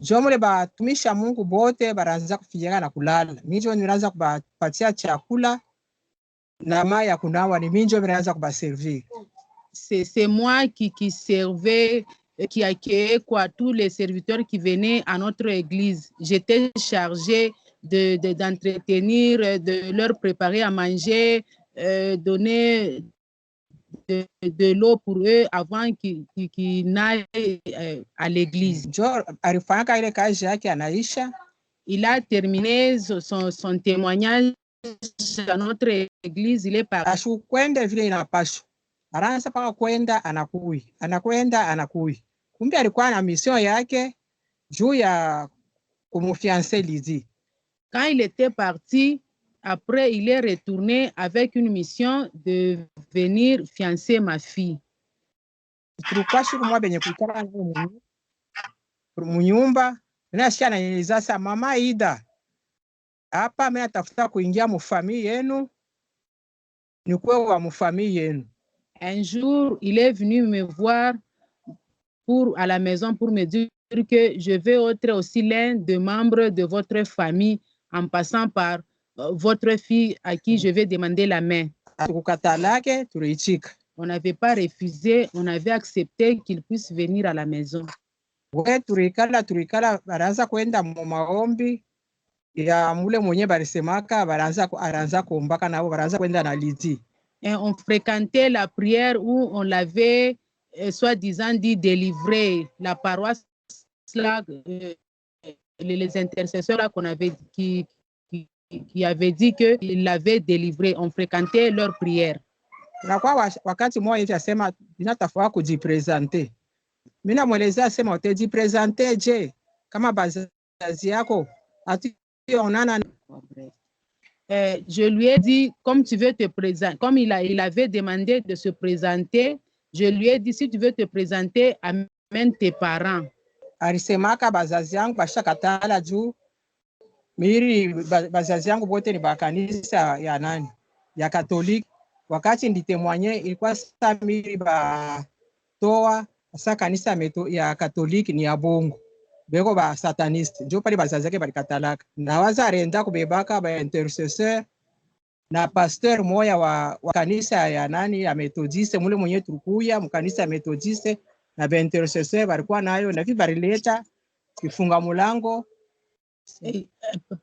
jo mule batumishi ya Mungu bote baraanza kufikiana na kulala. Mijo nilianza kubapatia chakula na maji ya kunawa, ni mijo nilianza kubaservir. C'est moi qui servais, qui accueillait tous les serviteurs qui venaient à notre église. J'étais chargée d'entretenir, de leur préparer à manger, donner de l'eau pour eux avant qu'ils n'aillent à l'église. Il a terminé son témoignage à notre église. Il est parti. Aranza paka kwenda anakui. Kumbe alikuwa na mission yake juu ya kumufiancer Lydie. Quand il était parti, après il est retourné avec une mission de venir fiancer ma fille. Tulikuwa siku moja benye kuikala munyumba, nasikia ananiuliza sasa, mama Ida, hapa mimi natafuta kuingia mufamii yenu, ni kwa wa mufamii yenu. Un jour, il est venu me voir à la maison pour me dire que je vais être aussi l'un des membres de votre famille en passant par votre fille à qui je vais demander la main. On n'avait pas refusé, on avait accepté qu'il puisse venir à la maison. Baraanza kwenda maombi ya mule mwenye balisemaka baraanza kuombaka nabo baraanza kwenda na Lydie. Et on fréquentait la prière où on l'avait soi-disant dit délivré. La paroisse là, les intercesseurs là qu'on avait qui avaient dit qu'ils l'avaient délivré. On fréquentait leur prière. Na kwa wakati mmoja hivi asema ninatafaa kujipresenter. Mimi namwelezea asema utajipresenter je kama bazazi yako ationana. Je lui ai dit, comme tu veux te présenter, comme il avait demandé de se présenter, je lui ai dit, si tu veux te présenter, amène tes parents. Alisemaka bazazi yangu bashakatala juu miri bazazi yangu bote ni bakanisa ya nani? Ya Katoliki. Wakati nditemwanye ilikuwa sasa miri toa sasa kanisa ya Katoliki ni ya bongo. Beko ba sataniste njo pale bazazi yake balikatalaka na waza arenda kubebaka ba intercesseur na pasteur moya wa kanisa ya nani ya Methodiste mule mwenye tulikuya mkanisa ya Methodiste na ba intercesseur balikuwa nayo na vi balileta kifunga mulango Et,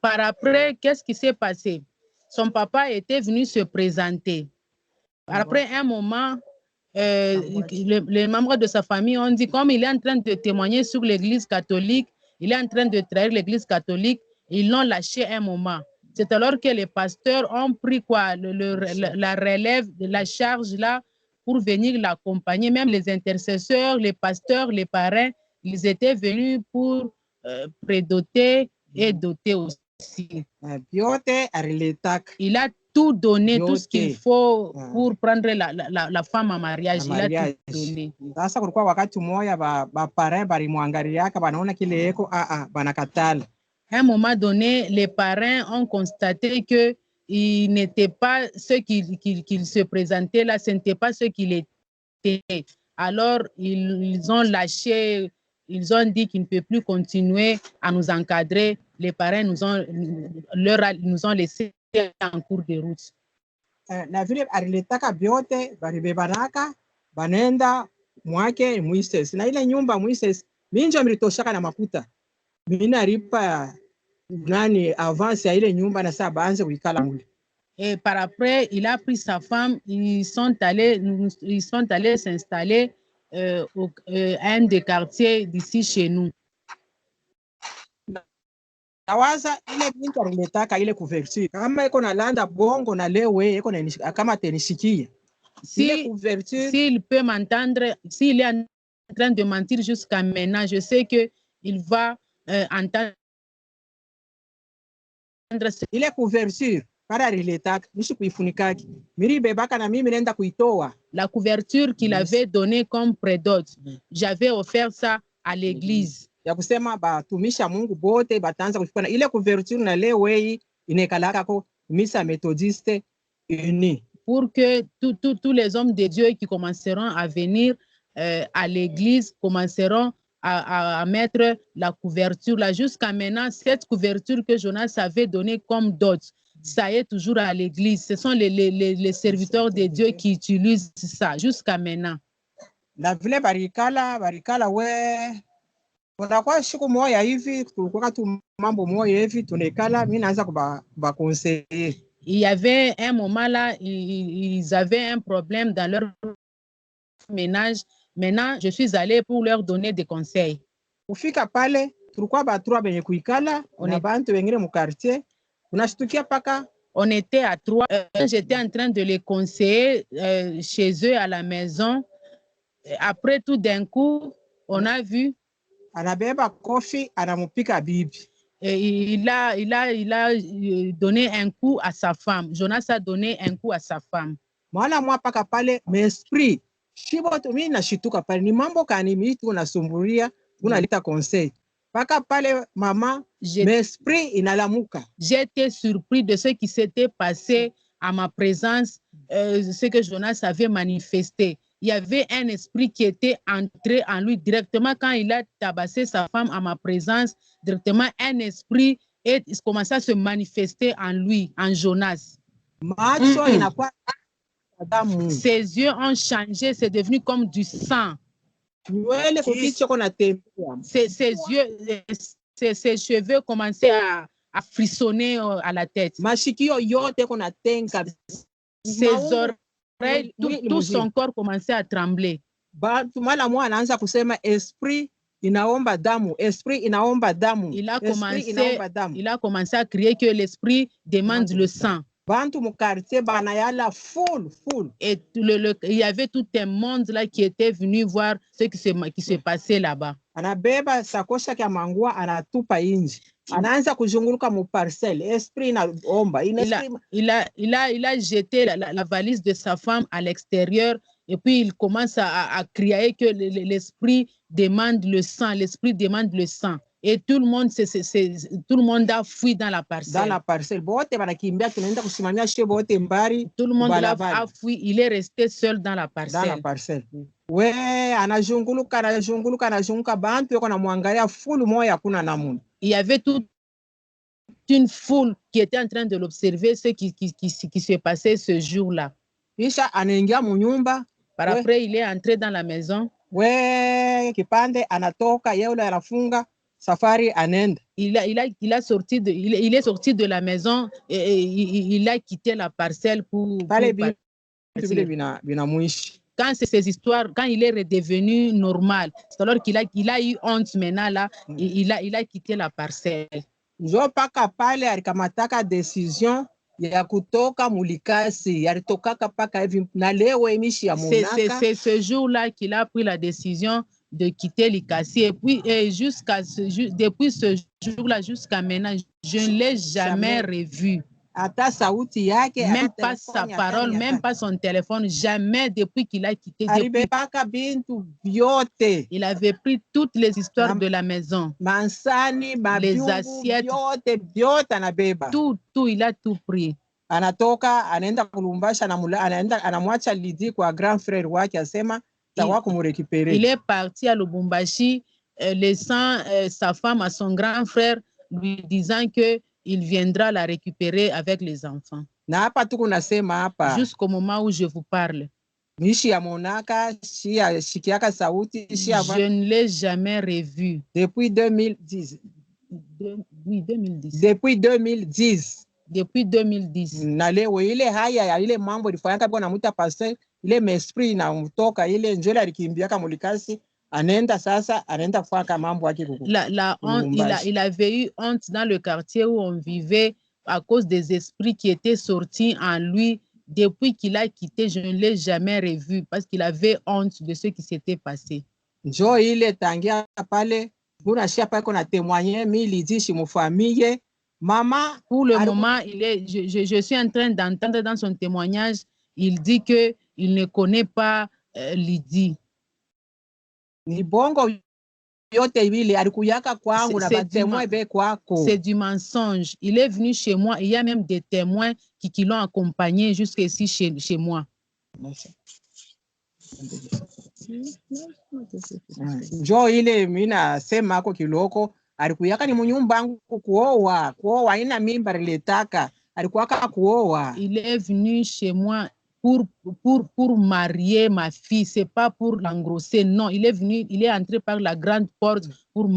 par après, qu'est-ce qui s'est passé? Son papa était venu se présenter. Après un moment, les membres de sa famille ont dit, comme il est en train de témoigner sur l'Église catholique, il est en train de trahir l'Église catholique, ils l'ont lâché un moment. C'est alors que les pasteurs ont pris quoi, la relève de la charge là pour venir l'accompagner. Même les intercesseurs, les pasteurs, les parrains, ils étaient venus pour prédoter et doter aussi. Il a tout donné, tout ce qu'il faut pour prendre la femme en mariage. Il a tout donné. Sasa kulikuwa wakati mmoja baparrain balimwangaliaka banaona kile yeko banakatala. À un moment donné, les parrains ont constaté que il n'était pas ce qu'il se présentait là, ce n'était pas ce qu'il était. Alors, ils ont lâché, ils ont dit qu'ils ne peuvent plus continuer à nous encadrer. Les parrains nous ont laissé en cours de route. Na vile aliletaka vyote balibebanaka banenda mwake Moises na ile nyumba Moises minjo militoshaka na makuta mina ripa nani avance ya ile nyumba na saa baanze kuikala mule. Et par après, il a pris sa femme, ils sont allés s'installer à un des quartiers d'ici chez nous. Nawaza ile binti aliletaka ile couverture kama iko na landa bongo na lewe iko na kama tenishikia. S'il peut m'entendre, s'il est en train de mentir jusqu'à maintenant, je sais que il va entendre ile couverture para aliletaka nishi kuifunikaki miri bebaka na mimi nenda kuitoa. La couverture qu'il avait donnée comme prédote, j'avais offert ça à l'église. Ya kusema batumisha Mungu bote bataanza kufikana ile couverture na lewe inekalaka ko misa méthodiste unie. Pour que tous les hommes de Dieu qui commenceront à venir à l'église commenceront à mettre la couverture là. Jusqu'à maintenant, cette couverture que Jonas avait donnée comme dot, ça est toujours à l'église. Ce sont les serviteurs de Dieu qui utilisent ça jusqu'à maintenant. Na vile barikala we kwa siku moja hivi kulikuwa tu mambo moja hivi tunekala mimi naanza kubaconseiller. Il y avait un moment là, ils avaient un problème dans leur ménage. Maintenant, je suis allée pour leur donner des conseils. Kufika pale, tulikuwa batrua benye kuikala, on est bantu wengine mu quartier, tunashtukia paka. On était à 3. J'étais en train de les conseiller chez eux à la maison. Après, tout d'un coup, on a vu. Anabeba kofi, anamupika bibi. Et il a donné un coup à sa femme. Jonas a donné un coup à sa femme. Mwana mwa paka pale, m'esprit. Shiboto mimi nashituka pale. Ni mambo kani mimi tunasumbulia, tunaleta conseil. Paka pale mama, m'esprit inalamuka. J'étais surpris de ce qui s'était passé à ma présence, ce que Jonas avait manifesté. Il y avait un esprit qui était entré en lui directement quand il a tabassé sa femme à ma présence. Directement, un esprit commençait à se manifester en lui, en Jonas. Ses yeux ont changé, c'est devenu comme du sang. Ses cheveux commençaient à frissonner à la tête. Ses oreilles, tout son corps commençait à trembler. Il a commencé à crier que l'esprit demande le sang. Et il y avait tout un monde là qui était venu voir ce qui se passait là-bas. Il a jeté la valise de sa femme à l'extérieur et puis il commence à crier que l'esprit demande le sang, l'esprit demande le sang. Et tout le monde a fui dans la parcelle. Tout le monde a fui, il est resté seul dans la parcelle. Il y avait toute une foule qui était en train de l'observer, ce qui se passait ce jour-là. Par après, il est entré dans la maison. safari anaenda. Il est sorti de la maison et il a quitté la parcelle pour Pale partir. vitu vile vinamuishi. Quand c'est ces histoires, quand il est redevenu normal, c'est alors qu'il a eu honte maintenant là, il a quitté la parcelle. Njo paka pale alikamataka decision ya kutoka mulikasi, alitokaka paka hivi na leo emishi ya monaka. C'est ce jour-là qu'il a pris la décision de quitter Likasi. Et puis, depuis ce jour-là jusqu'à maintenant, je ne l'ai jamais revu. Ata sauti yake, même pas sa parole, même pas son téléphone, jamais depuis qu'il a quitté. Il avait pris toutes les histoires de la maison, les assiettes, tout, il a tout pris. Anatoka anaenda kulumbashi, anamwacha Lydie kwa grand frère wake, asema tawa kumurekipere. Il est parti à Lubumbashi, laissant sa femme à son grand frère, lui disant que il viendra la récupérer avec les enfants. Na hapa tuko nasema hapa, jusqu'au moment où je vous parle, mishi ya monaka shikiaka sauti je ne l'ai jamais revu depuis 2010. Oui, 2010. Depuis 2010. Depuis 2010. Na leo ile haya ya ile mambo ilifanyika kwa namuita pastor, ile mesprit na mtoka ile njole alikimbiaka mulikasi, anaenda sasa anaenda kufanya mambo yake huko. Il avait eu honte dans le quartier où on vivait à cause des esprits qui étaient sortis en lui. Depuis qu'il a quitté, je ne l'ai jamais revu parce qu'il avait honte de ce qui s'était passé. Njo ile tangia pale kuna shia pale kuna témoigner mili dishi mu famille. Maman, pour le moment, je suis en train d'entendre dans son témoignage, il dit que il ne connaît pas Lydie. Ni bongo yote vile alikuyaka kwangu na batemwa be kwako. C'est du mensonge. Il est venu chez moi, il y a même des témoins qui l'ont accompagné jusqu'ici chez moi. Jo ile mina sema ako kiloko alikuyaka ni munyumba yangu kuoa ina mimba rilitaka alikuwaka kuoa. Il est venu chez moi pour marier ma fille, c'est pas pour l'engrosser, non, il est entré par la grande porte pour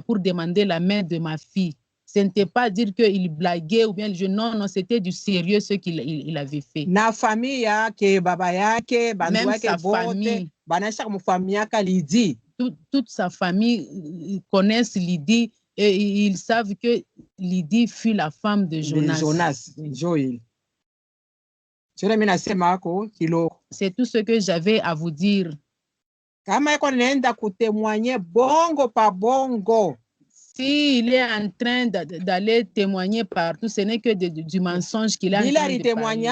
pour demander la main de ma fille. Ce n'était pas dire qu'il blaguait ou bien non, c'était du sérieux ce qu'il avait fait. Na famille yake, baba yake, bandu yake bote, banasha mu famille yaka Lydie. Toute sa famille connaissent Lydie et ils savent que Lydie fut la femme de Jonas. Joel. C'est tout ce que j'avais à vous dire. Kama iko nenda kutemwanye bongo pa bongo. Si il est en train d'aller témoigner partout, ce n'est que du mensonge qu'il a en train de parler.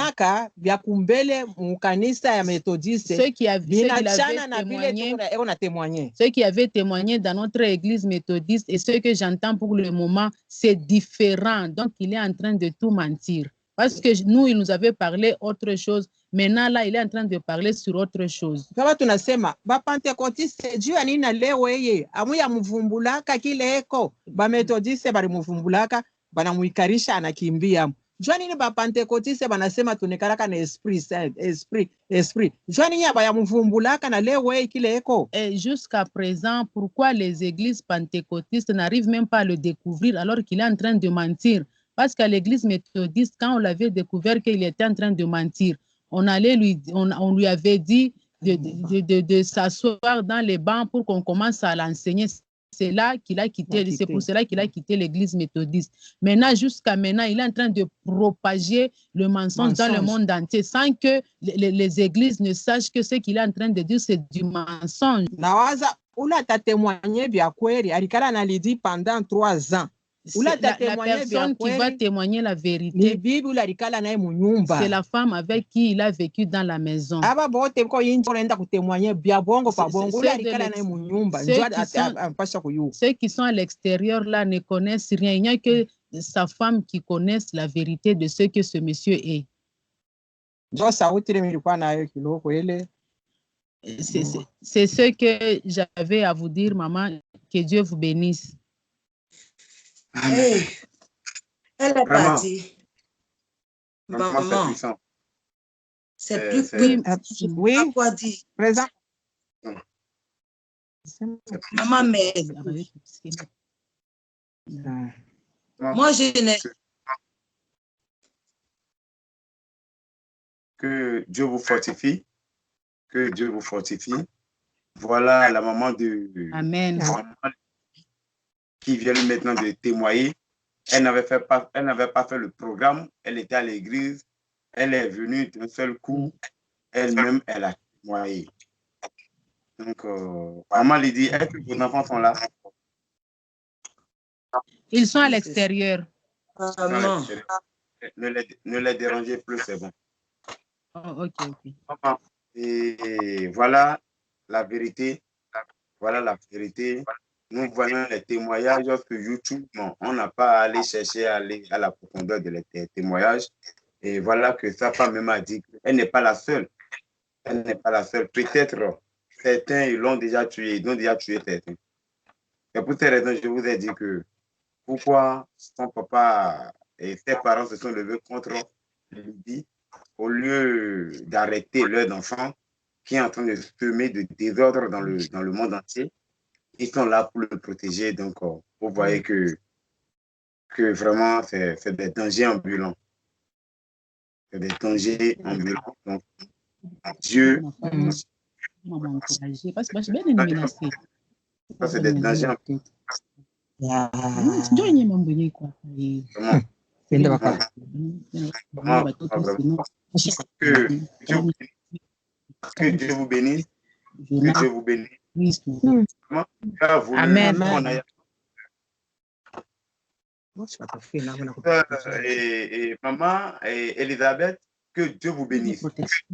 Ceux qui avaient témoigné dans notre église méthodiste et ce que j'entends pour le moment, c'est différent. Donc, il est en train de tout mentir. Parce que nous, il nous avait parlé autre chose. Maintenant, là, il est en train de parler sur autre chose. Kama tunasema, ba Pentecoste juu ya nini leo yeye amuya mvumbulaka kile eko, ba Methodiste bali mvumbulaka, bana muikarisha anakimbia. Jua nini ba Pentecoste banasema tunekaraka na esprit. Jua nini ya mvumbulaka na leo yeye kile eko. Et jusqu'à présent, pourquoi les églises pentecôtistes n'arrivent même pas à le découvrir alors qu'il est en train de mentir? Parce qu'à l'église méthodiste, quand on l'avait découvert qu'il était en train de mentir, on lui avait dit de s'asseoir dans les bancs pour qu'on commence à l'enseigner. C'est là qu'il a quitté, c'est pour cela qu'il a quitté l'église méthodiste. Maintenant, jusqu'à maintenant, il est en train de propager le mensonge dans le monde entier sans que les églises ne sachent que ce qu'il est en train de dire, c'est du mensonge. Nawaza, ula ta témoigné vya kweli, alikala na Lydie pendant 3 ans. La personne qui va témoigner la vérité, c'est la femme avec qui il a vécu dans la maison. Ceux qui sont à l'extérieur là ne connaissent rien. Il n'y a que sa femme qui connaisse la vérité de ce que ce monsieur est. C'est ce que j'avais à vous dire, maman. Que Dieu vous bénisse. Hey, elle est partie. Maman, c'est plus que oui. À quoi dire? Présent. Maman m'aide. Moi, je n'ai... Que Dieu vous fortifie. Que Dieu vous fortifie. Voilà la maman de... Amen. Qui vient maintenant de témoigner. Elle n'avait pas fait le programme. Elle était à l'église. Elle est venue d'un seul coup. Elle-même, elle a témoigné. Donc, maman lui dit, est-ce que vos enfants sont là? Ils sont à l'extérieur. Maman. Ne les dérangez plus, c'est bon. Oh, ok. Et voilà la vérité. Voilà la vérité. Nous voyons les témoignages sur YouTube. Bon, on n'a pas à aller chercher à aller à la profondeur des témoignages. Et voilà que sa femme même a dit qu'elle n'est pas la seule. Elle n'est pas la seule. Peut-être certains ils l'ont déjà tué. Ils ont déjà tué certains. Et pour ces raisons, je vous ai dit que pourquoi son papa et ses parents se sont levés contre Libye au lieu d'arrêter leurs enfants qui est en train de semer de désordre dans le monde entier. Ils sont là pour le protéger. Donc, vous voyez que vraiment, c'est des dangers ambulants. C'est des dangers ambulants. Donc, Dieu... Ça, c'est des dangers ambulants. Que Dieu vous bénisse. Que Dieu vous bénisse. Amen. Et maman et Elisabeth, que Dieu vous bénisse.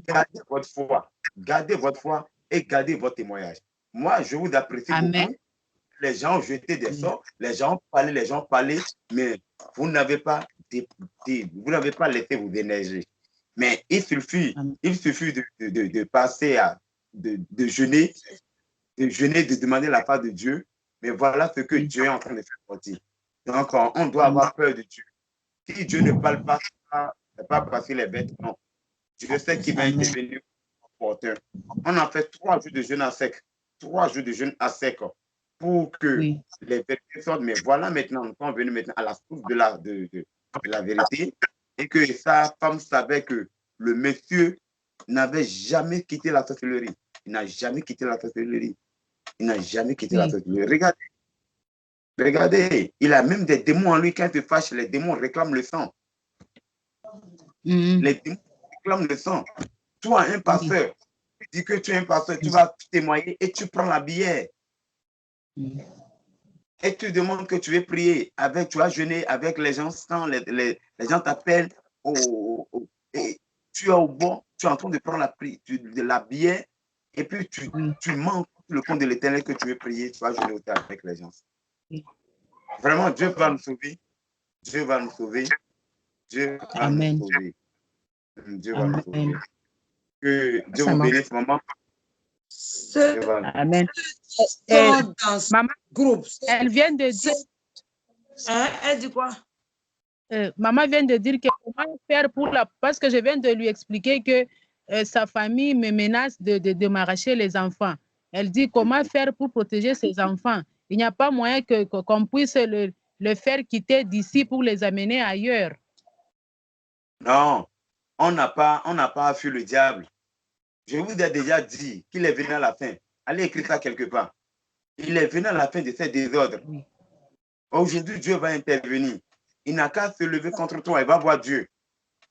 Gardez votre foi. Gardez votre foi et gardez votre témoignage. Moi, je vous apprécie beaucoup. Les gens ont jeté des sorts, les gens ont parlé, mais vous n'avez pas laissé vous énerger. Mais il suffit de passer de jeûner, de demander la part de Dieu. Mais voilà ce que Dieu est en train de faire sortir. Donc, on doit avoir peur de Dieu. Si Dieu ne parle pas, ce n'est pas parce qu'il est bête, non. Dieu sait qu'il va intervenir porteur. On a fait 3 jours de jeûne à sec. 3 jours de jeûne à sec pour que les vérités sortent. Mais voilà maintenant, nous sommes venus maintenant à la source de la vérité et que sa femme savait que le monsieur n'avait jamais quitté la sorcellerie. Il n'a jamais quitté la sorcellerie. Il n'a jamais quitté la sorcellerie. Regardez, il a même des démons en lui. Quand il se fâche, les démons réclament le sang. Les démons réclament le sang. Toi, un pasteur, tu dis que tu es un pasteur, tu vas témoigner et tu prends la bière. Et tu demandes que tu veux prier, tu vas jeûner avec les gens, les gens t'appellent, et tu es au bord, tu es en train de prendre de la bière, et puis tu mens le compte de l'Éternel que tu veux prier, tu vas jeûner aussi avec les gens. Vraiment, Dieu va nous sauver. Dieu va nous sauver. Dieu va nous sauver. Dieu va nous sauver. Que Dieu vous bénisse, maman. Amen. Maman, groupe. Elle vient de dire. Elle dit quoi? Maman vient de dire que comment faire parce que je viens de lui expliquer que sa famille me menace de m'arracher les enfants. Elle dit comment faire pour protéger ses enfants. Il n'y a pas moyen qu'on puisse le faire quitter d'ici pour les amener ailleurs. Non, on n'a pas fui le diable. Je vous ai déjà dit qu'il est venu à la fin. Allez écrire ça quelque part. Il est venu à la fin de ces désordres. Aujourd'hui, Dieu va intervenir. Il n'a qu'à se lever contre toi. Il va voir Dieu.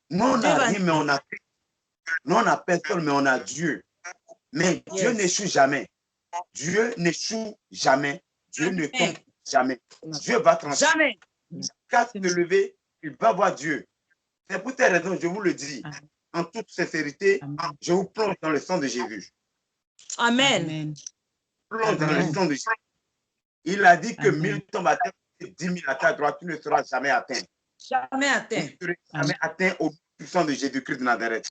Nous, on n'a rien, mais on a fait. Nous, on a personne, mais on a Dieu. Mais Dieu n'échoue jamais. Dieu n'échoue jamais. Dieu ne tombe jamais. Dieu va trancher. Jamais. Il n'a qu'à se lever. Il va voir Dieu. C'est pour ces raisons, je vous le dis. En toute sincérité, je vous plonge dans le sang de Jésus. Amen. Plonge dans le sang de Jésus. Il a dit que 1000 tombent à terre, 10 000 à ta droite, tu ne seras jamais atteint. Jamais atteint. Tu ne seras jamais atteint au puissant de Jésus-Christ de Nazareth.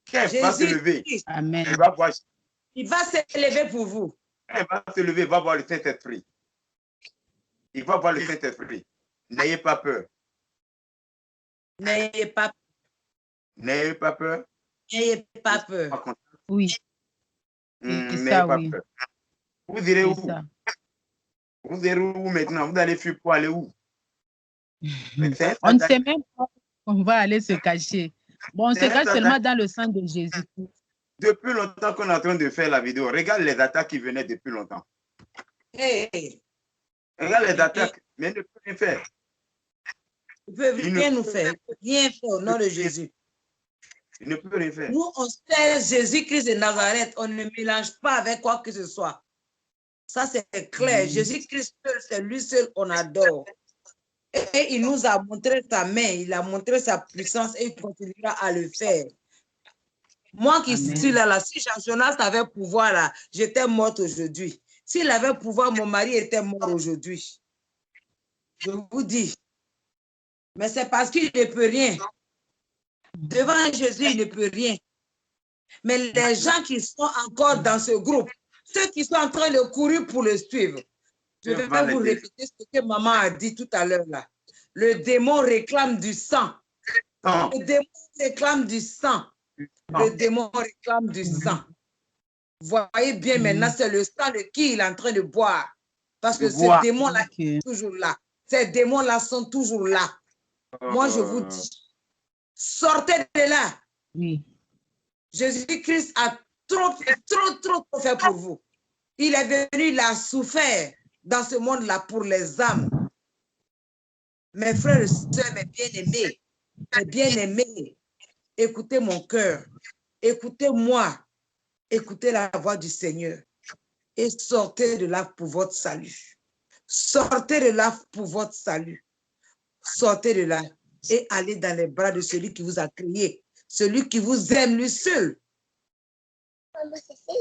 Quand il va se lever, il va voir. Il va se lever pour vous. Quand il va se lever, il va voir le Saint-Esprit. Il va voir le Saint-Esprit. N'ayez pas peur. N'ayez pas peur. N'ayez pas peur. N'ayez pas peur. Oui. N'ayez pas peur. Vous irez où? Vous irez où maintenant? Vous allez fuir pour aller où? C'est On ne sait même pas où on va aller se cacher. Bon, on se cache seulement dans le sang de Jésus. Depuis longtemps qu'on est en train de faire la vidéo, regarde les attaques qui venaient depuis longtemps. Hey. Regarde les attaques, mais il ne peut rien faire. Il ne peut rien nous faire. Il ne peut rien faire au nom de Jésus. Il ne peut rien faire. Nous, on sait Jésus-Christ de Nazareth. On ne mélange pas avec quoi que ce soit. Ça, c'est clair. Jésus-Christ seul, c'est lui seul qu'on adore. Et il nous a montré sa main, il a montré sa puissance et il continuera à le faire. Moi qui suis là, si Jean-Jonas avait pouvoir là, j'étais morte aujourd'hui. S'il avait pouvoir, mon mari était mort aujourd'hui. Je vous dis. Mais c'est parce qu'il ne peut rien. Devant Jésus, il ne peut rien. Mais les gens qui sont encore dans ce groupe, ceux qui sont en train de courir pour le suivre, je vais vous répéter ce que maman a dit tout à l'heure là. Le démon réclame du sang. Le démon réclame du sang. Le démon réclame du sang. Vous voyez bien maintenant, c'est le sang de qui il est en train de boire. Parce que ces démons-là sont toujours là. Ces démons-là sont toujours là. Moi, je vous dis, sortez de là. Oui. Jésus-Christ a trop fait pour vous. Il est venu, il a souffert dans ce monde-là pour les âmes. Mes frères et sœurs, mes bien-aimés, écoutez mon cœur, écoutez-moi, écoutez la voix du Seigneur et sortez de là pour votre salut. Sortez de là pour votre salut. Sortez de là et allez dans les bras de celui qui vous a créé, celui qui vous aime, lui seul.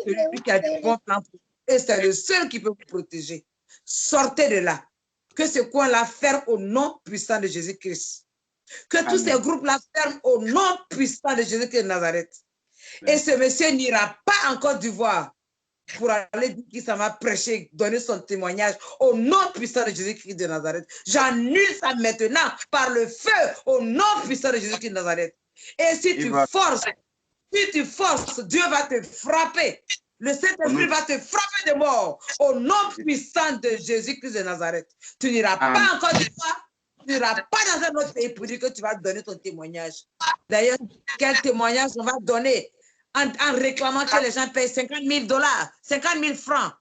Celui qui a des bons plans pour vous. Et c'est le seul qui peut vous protéger. Sortez de là. Que ce coin-là ferme au nom puissant de Jésus-Christ. Que tous ces groupes-là ferment au nom puissant de Jésus-Christ de Nazareth. Et ce monsieur n'ira pas en Côte d'Ivoire pour aller dire qu'il s'en va prêcher, donner son témoignage au nom puissant de Jésus-Christ de Nazareth. J'annule ça maintenant par le feu au nom puissant de Jésus-Christ de Nazareth. Et si tu forces, Dieu va te frapper. Le Saint-Esprit va te frapper de mort au nom puissant de Jésus-Christ de Nazareth. Tu n'iras pas en Côte d'Ivoire, tu n'iras pas dans un autre pays pour dire que tu vas donner ton témoignage. D'ailleurs, quel témoignage on va donner en réclamant que les gens payent $50 000, 50 000 francs.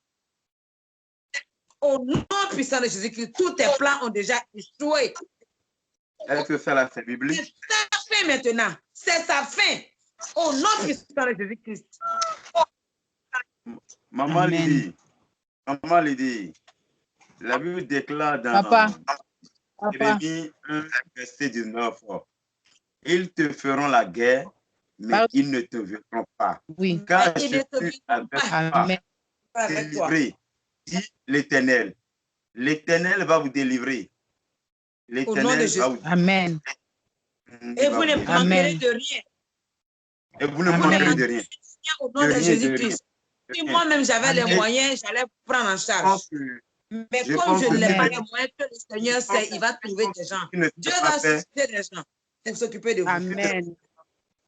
Au nom puissant de Jésus-Christ, tous tes plans ont déjà échoué. Elle peut faire la fin biblique. C'est sa fin maintenant. C'est sa fin. Au nom puissant de Jésus-Christ. Maman Lydie, la Bible déclare dans Jérémie 1, verset 19, ils te feront la guerre, mais ils ne te verront pas. Oui. Car je suis avec toi. Délivré, dit l'Éternel. L'Éternel va vous délivrer. L'Éternel va vous délivrer. Amen. Et vous ne manquerez de rien. Et vous ne manquerez de rien. Au nom de Jésus-Christ. Si moi-même j'avais les moyens, j'allais prendre en charge. Mais comme je n'ai pas les moyens, que le Seigneur sait, il va trouver des gens. Dieu va susciter des gens pour s'occuper de vous. Amen.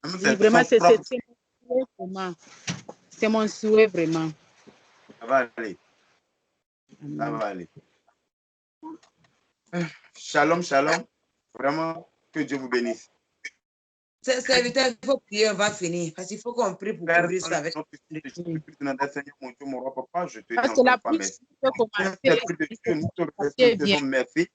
Oui, vraiment, c'est mon souhait, vraiment. Ça va aller. Ça va aller. Shalom, shalom. Vraiment, que Dieu vous bénisse. Serviteur, il faut prier, on va finir. Parce qu'il faut qu'on prie pour couvrir ça avec. Seigneur, mon Dieu, mon roi, papa, je te dis parce que la encore merci. Merci.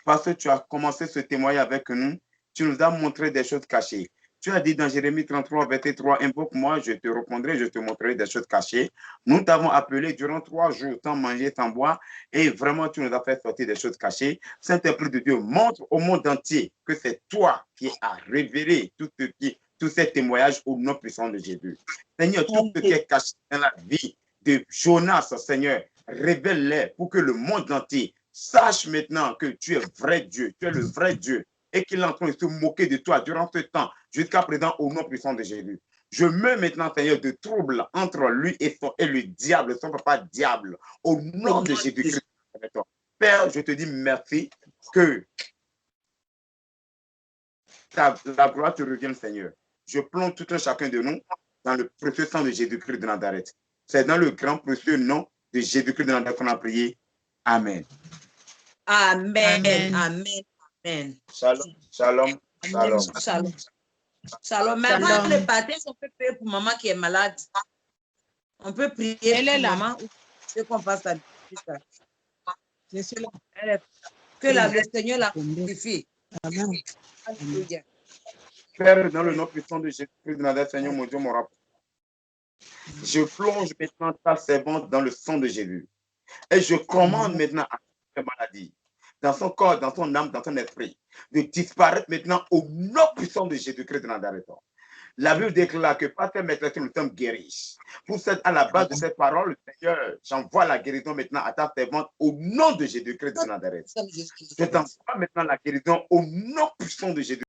Parce que tu as commencé ce témoignage avec nous. Tu nous as montré des choses cachées. Tu as dit dans Jérémie 33, verset 3, invoque-moi, je te répondrai, je te montrerai des choses cachées. Nous t'avons appelé durant 3 jours, sans manger, sans boire, et vraiment, tu nous as fait sortir des choses cachées. Saint-Esprit de Dieu, montre au monde entier que c'est toi qui as révélé tous ces témoignages au nom puissant de Jésus. Seigneur, tout ce qui est caché dans la vie de Jonas, Seigneur, révèle-les pour que le monde entier sache maintenant que tu es vrai Dieu, tu es le vrai Dieu, et qu'il est en train de se moquer de toi durant ce temps, jusqu'à présent, au nom puissant de Jésus. Je mets maintenant, Seigneur, de trouble entre lui et le diable, son papa diable, au nom de Jésus-Christ. Père, je te dis merci que la gloire te revienne, Seigneur. Je plonge tout un chacun de nous dans le précieux sang de Jésus-Christ de Nazareth. C'est dans le grand précieux nom de Jésus-Christ de Nazareth qu'on a prié. Amen. Amen. Amen. Amen. Shalom, shalom, Amen. shalom. Shalom. Shalom. Mais avant Shalom. de partir, on peut prier pour maman qui est malade. On peut prier Elle est pour là. maman. C'est qu'on passe à ça. Je suis là. Que le Seigneur la fortifie. Amen. Alléluia. Père, dans le nom puissant de Jésus-Christ de Nazareth, Seigneur mon Dieu, mon rapport. Je plonge maintenant ta servante dans le sang de Jésus. Et je commande maintenant à cette maladie, dans son corps, dans son âme, dans son esprit, de disparaître maintenant au nom puissant de Jésus-Christ de Nazareth. La Bible déclare que par tes maîtres, nous sommes guéris. Pour cette, à la base de cette parole, Seigneur, j'envoie la guérison maintenant à ta servante au nom de Jésus-Christ de Nazareth. Je t'envoie maintenant la guérison au nom puissant de Jésus.